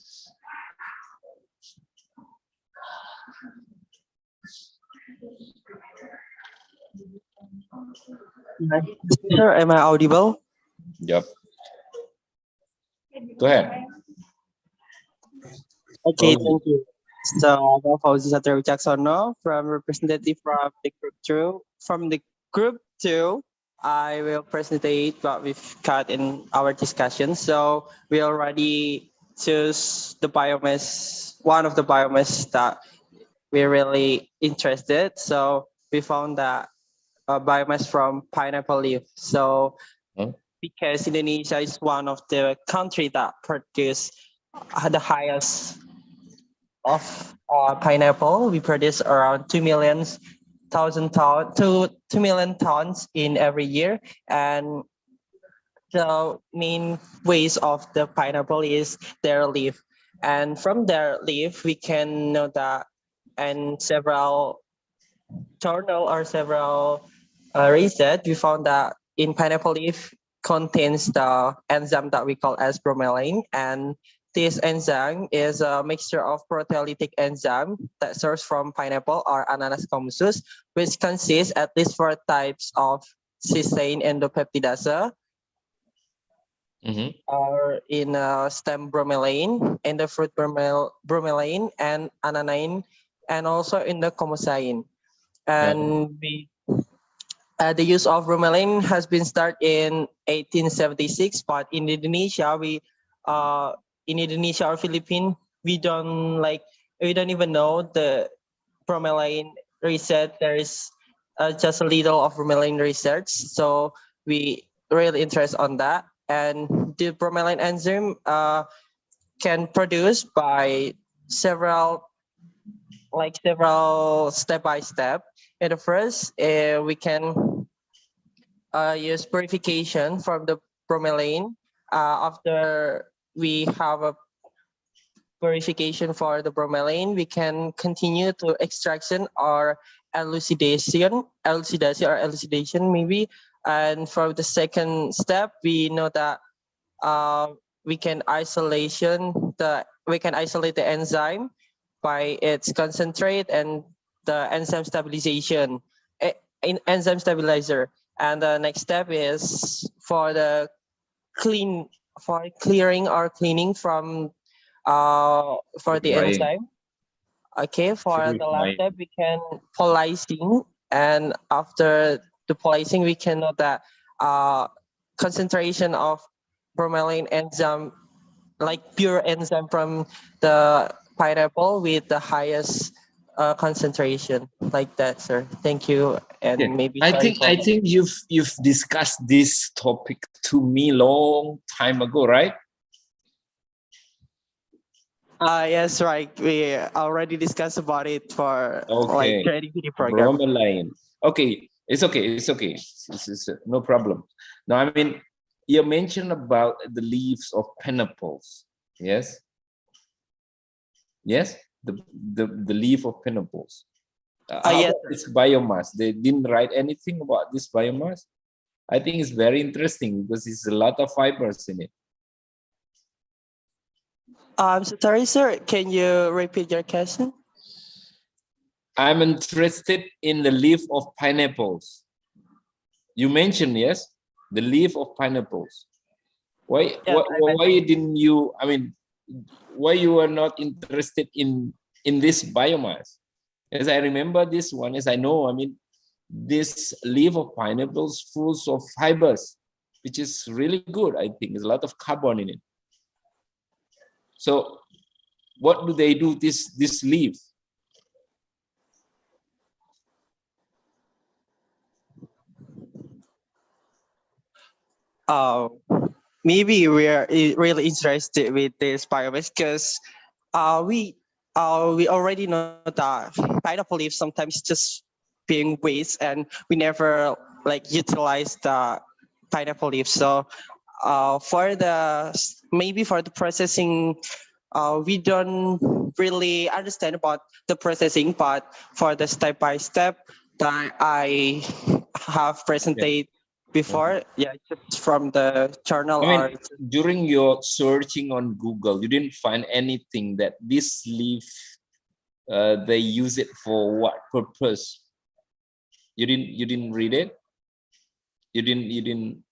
Speaker 6: Sir, am I audible?
Speaker 2: Yep. Go ahead.
Speaker 6: Okay,
Speaker 2: Oh,
Speaker 6: thank you. So I'm Fauzi Satrio Wicaksono from representative from the group two. From the group two, I will presentate what we've got in our discussion. So we already choose the biomass, one of the biomass that we're really interested. So we found that biomass from pineapple leaf. So
Speaker 2: huh?
Speaker 6: because Indonesia is one of the country that produce the highest of pineapple. We produce around 2 million tons in every year. And the main ways of the pineapple is their leaf. And from their leaf, we can know that and several journal or several research, we found that in pineapple leaf contains the enzyme that we call as bromelain, and this enzyme is a mixture of proteolytic enzyme that source from pineapple or Ananas commusus, which consists at least 4 types of cysteine endopeptidase, or in stem bromelain, in the fruit bromelain and ananine, and also in the commusain. And the use of bromelain has been started in 1876, but in Indonesia, in Indonesia or Philippines, we don't even know the bromelain research. There is just a little of bromelain research, so we really interest on that. And the bromelain enzyme can produce by several step by step. In the first, we can use purification from the bromelain. After we have a purification for the bromelain, we can continue to extraction or elucidation maybe. And for the second step, we know that we can isolate the enzyme by its concentrate and the enzyme stabilization, enzyme stabilizer. And the next step is for the clearing or cleaning from for the
Speaker 2: Purifying.
Speaker 6: enzyme. Okay, for the last
Speaker 2: Purifying.
Speaker 6: step, we can polysing, and after the polysing, we can know that concentration of bromelain enzyme, like pure enzyme from the pineapple with the highest concentration, like that, sir. Thank you, and
Speaker 2: Okay.
Speaker 6: maybe
Speaker 2: I
Speaker 6: sorry
Speaker 2: think
Speaker 6: for that.
Speaker 2: you've discussed this topic to me long time ago, right?
Speaker 6: Yes, right. We already discussed about it for like
Speaker 2: Okay.
Speaker 6: creativity program.
Speaker 2: Bromelain. Okay. It's okay. It's no problem. Now, you mentioned about the leaves of pineapples. Yes. Yes. The leaf of pineapples. How
Speaker 6: Yes,
Speaker 2: about this biomass? They didn't write anything about this biomass. I think it's very interesting because it's a lot of fibers in it.
Speaker 6: I'm so sorry, sir. Can you repeat your question?
Speaker 2: I'm interested in the leaf of pineapples. You mentioned, yes, the leaf of pineapples. Why?
Speaker 6: Yes, I
Speaker 2: Why
Speaker 6: mentioned.
Speaker 2: didn't you? Why you were not interested in this biomass? As I remember this one, as I know, this leaf of pineapples full of fibers, which is really good. I think there's a lot of carbon in it. So, what do they do this leaf?
Speaker 6: Oh, maybe we are really interested with this biomass because we already know that pineapple leaves sometimes just being waste, and we never like utilize the pineapple leaves. So for the maybe for the processing, we don't really understand about the processing, but for the step by step that I have
Speaker 2: Yeah.
Speaker 6: presented before, yeah, just from the journal
Speaker 2: I
Speaker 6: or
Speaker 2: mean, during your searching on Google, you didn't find anything that this leaf, they use it for what purpose? You didn't read it? You didn't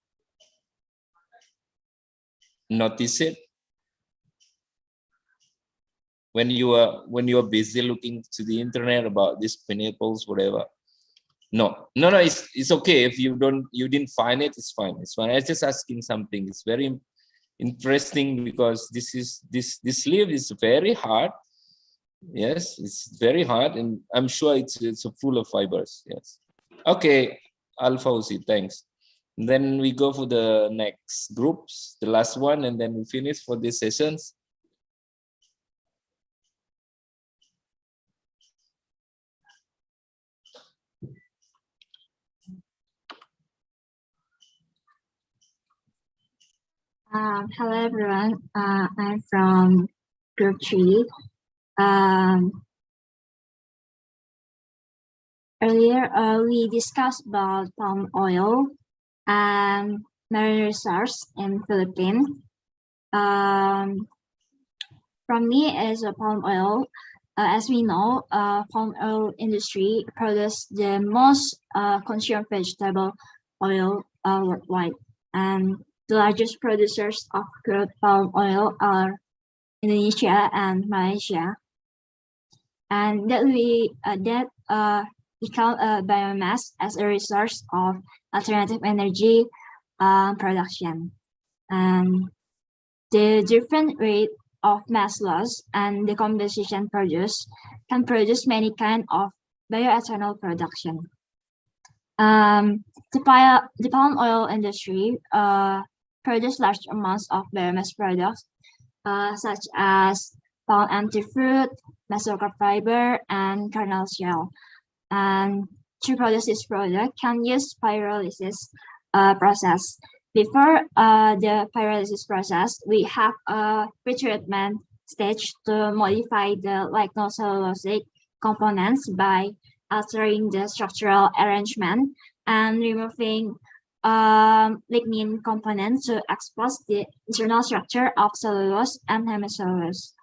Speaker 2: notice it? When you are busy looking to the internet about these pineapples, whatever. No, it's okay if you didn't find it. It's fine. It's fine. I was just asking something. It's very interesting because this leaf is very hard. Yes, it's very hard, and I'm sure it's full of fibers. Yes. Okay, Alfauzi, thanks. And then we go for the next groups, the last one, and then we finish for these sessions.
Speaker 3: Hello everyone. I'm from Group 3. Earlier, we discussed about palm oil and marine resource in Philippines. From me as a palm oil, as we know, palm oil industry produces the most consumed vegetable oil worldwide, and the largest producers of crude palm oil are Indonesia and Malaysia, and that we count biomass as a resource of alternative energy production, and the different rate of mass loss and the composition produced can produce many kind of bioethanol production. The palm oil industry produce large amounts of biomass products such as palm antifruit, mesocarp fiber, and kernel shell. And to produce this product can use pyrolysis process. Before the pyrolysis process, we have a pretreatment stage to modify the lignocellulosic components by altering the structural arrangement and removing lignin components to expose the internal structure of cellulose and hemicellulose.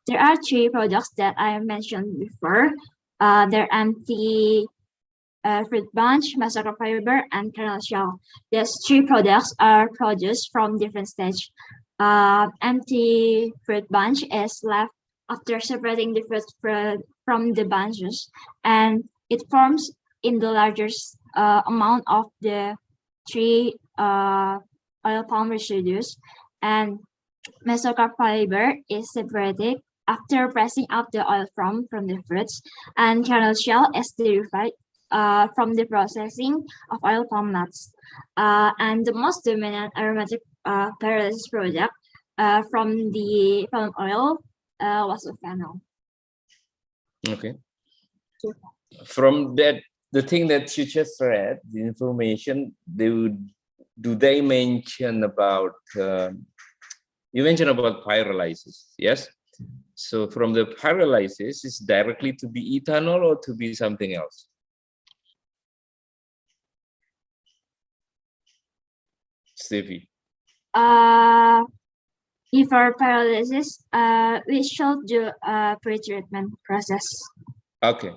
Speaker 3: There are three products that I mentioned before. They're empty fruit bunch, mesocarp fiber, and kernel shell. These three products are produced from different stages. Empty fruit bunch is left after separating the fruit from the bunches, and it forms in the largest amount of the three oil palm residues. And mesocarp fiber is separated after pressing out the oil from the fruits, and kernel shell is derived from the processing of oil palm nuts. And the most dominant aromatic pyrolysis product from the palm oil was phenol.
Speaker 2: Okay. From that, the thing that you just read, the information, do they mention about, you mentioned about pyrolysis, yes? So from the pyrolysis, is directly to be ethanol or to be something else? Stevie.
Speaker 3: Before pyrolysis, we should do a pre-treatment process.
Speaker 2: Okay.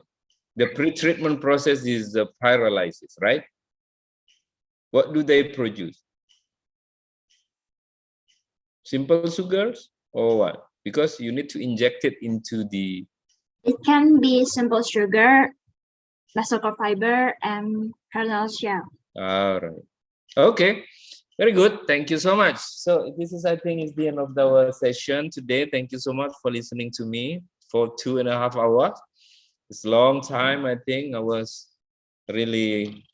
Speaker 2: The pre-treatment process is the pyrolysis, right? What do they produce? Simple sugars or what? Because you need to inject it into the...
Speaker 3: It can be simple sugar, mesocarp fiber, and kernel shell.
Speaker 2: All right. Okay. Very good. Thank you so much. So this is, I think, is the end of our session today. Thank you so much for listening to me for 2.5 hours. It's a long time, I think. I was really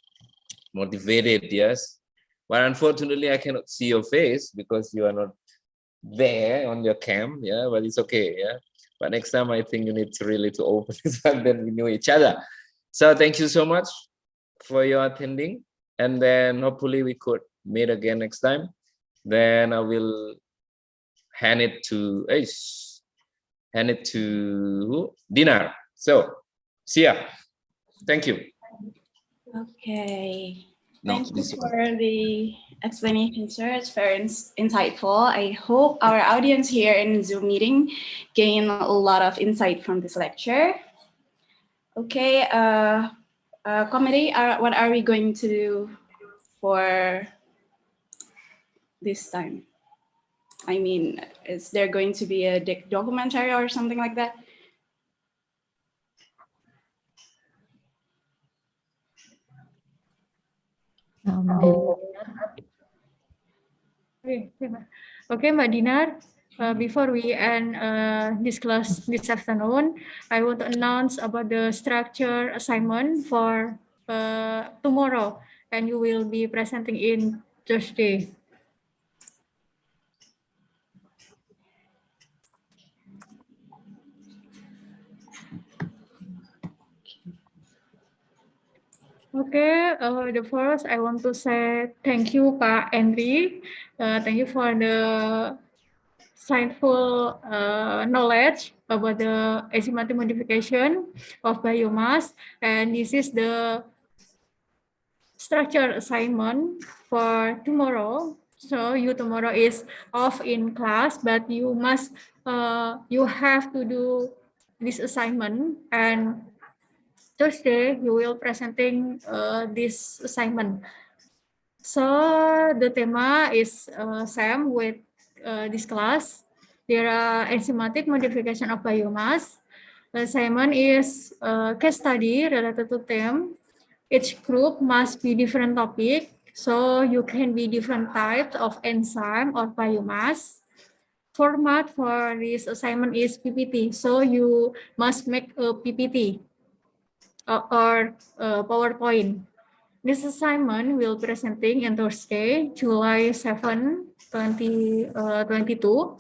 Speaker 2: motivated, yes. But unfortunately, I cannot see your face because you are not there on your cam. Yeah, but it's okay. Yeah, but next time I think you need to really to open this one, then we know each other. So thank you so much for your attending, and then hopefully we could meet again next time. Then I will hand it to Dinar. So see ya. Thank you.
Speaker 1: Okay.
Speaker 2: No,
Speaker 1: Thank you
Speaker 2: this
Speaker 1: for
Speaker 2: one.
Speaker 1: the explanation, sir. It's very insightful. I hope our audience here in Zoom meeting gain a lot of insight from this lecture. Okay, committee, what are we going to do for this time? I mean, is there going to be a documentary or something like that?
Speaker 7: Okay, Mbak Dinar. Before we end this class this afternoon, I want to announce about the structure assignment for tomorrow, and you will be presenting in Thursday. Okay, the first I want to say thank you, Pak Henry. Thank you for the insightful knowledge about the enzymatic modification of biomass, and this is the structured assignment for tomorrow. So you tomorrow is off in class, but you must you have to do this assignment, and Thursday you will presenting this assignment. So the theme is same with this class. There are enzymatic modification of biomass. The assignment is case study related to theme. Each group must be different topic. So you can be different types of enzyme or biomass. Format for this assignment is PPT. So you must make a PPT or PowerPoint. This assignment will presenting on Thursday, July 7, 2022,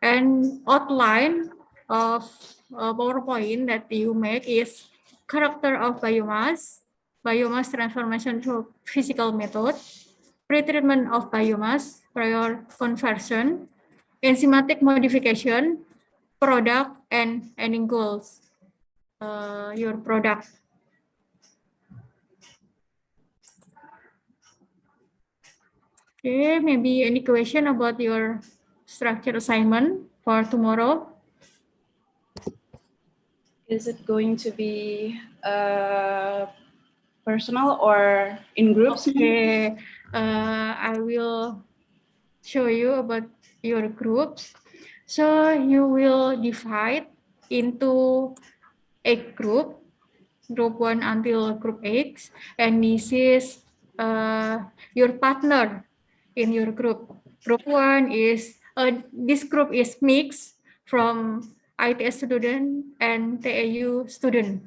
Speaker 7: and outline of PowerPoint that you make is character of biomass, biomass transformation through physical method, pretreatment of biomass, prior conversion, enzymatic modification, product, and ending goals. Your product. Okay, maybe any question about your structure assignment for tomorrow?
Speaker 1: Is it going to be personal or in groups?
Speaker 7: Okay, I will show you about your groups. So you will divide into 8 group 1 until group 8, and this is your partner in your group. Group 1 is this group is mixed from ITS student and TAU student.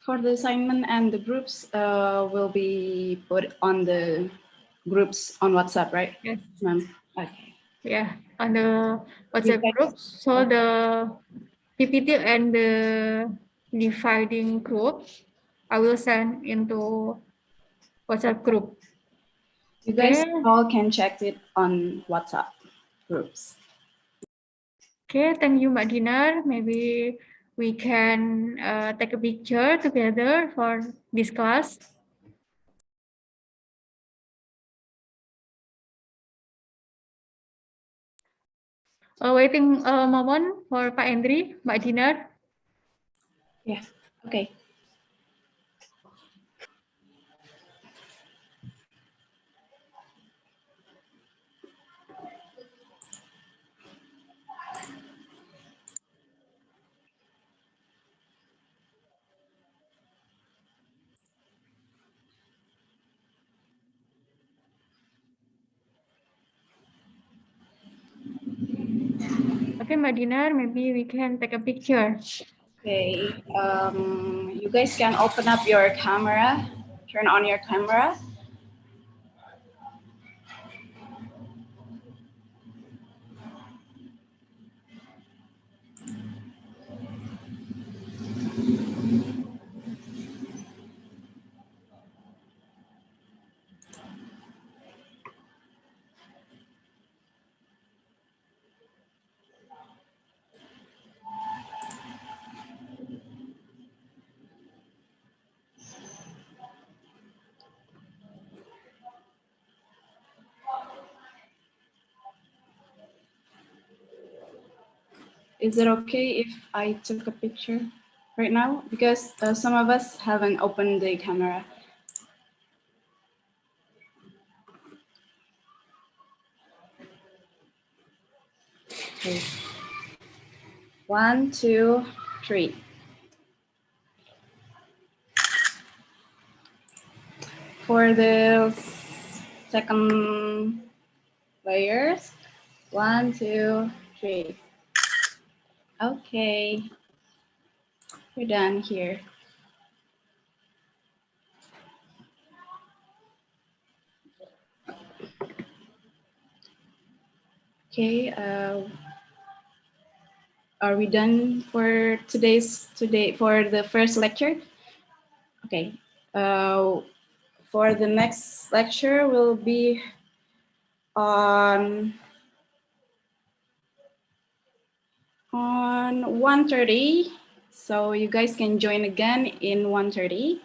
Speaker 1: For the assignment and the groups will be put on the groups on WhatsApp, right?
Speaker 7: Yes.
Speaker 1: Ma'am. Okay.
Speaker 7: Yeah, on the WhatsApp group. So the PPT and the dividing group, I will send into WhatsApp group.
Speaker 1: You guys all can check it on WhatsApp groups.
Speaker 7: Okay, thank you, Mbak Dinar. Maybe we can take a picture together for this class. Waiting a moment for Pak Hendri, Mbak Dinar.
Speaker 1: Yeah, okay.
Speaker 7: Okay, Mbak Dinar, maybe we can take a picture.
Speaker 1: Okay, you guys can open up your camera, turn on your camera. Is it okay if I took a picture right now? Because some of us haven't opened the camera. Okay. 1, 2, 3. For the second layers, 1, 2, 3. Okay, we're done here. Okay, are we done for for the first lecture? Okay, for the next lecture will be on 1:30, so you guys can join again in 1:30.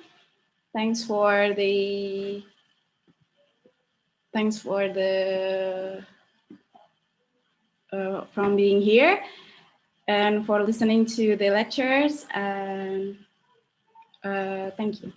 Speaker 1: Thanks for the from being here and for listening to the lectures, and thank you.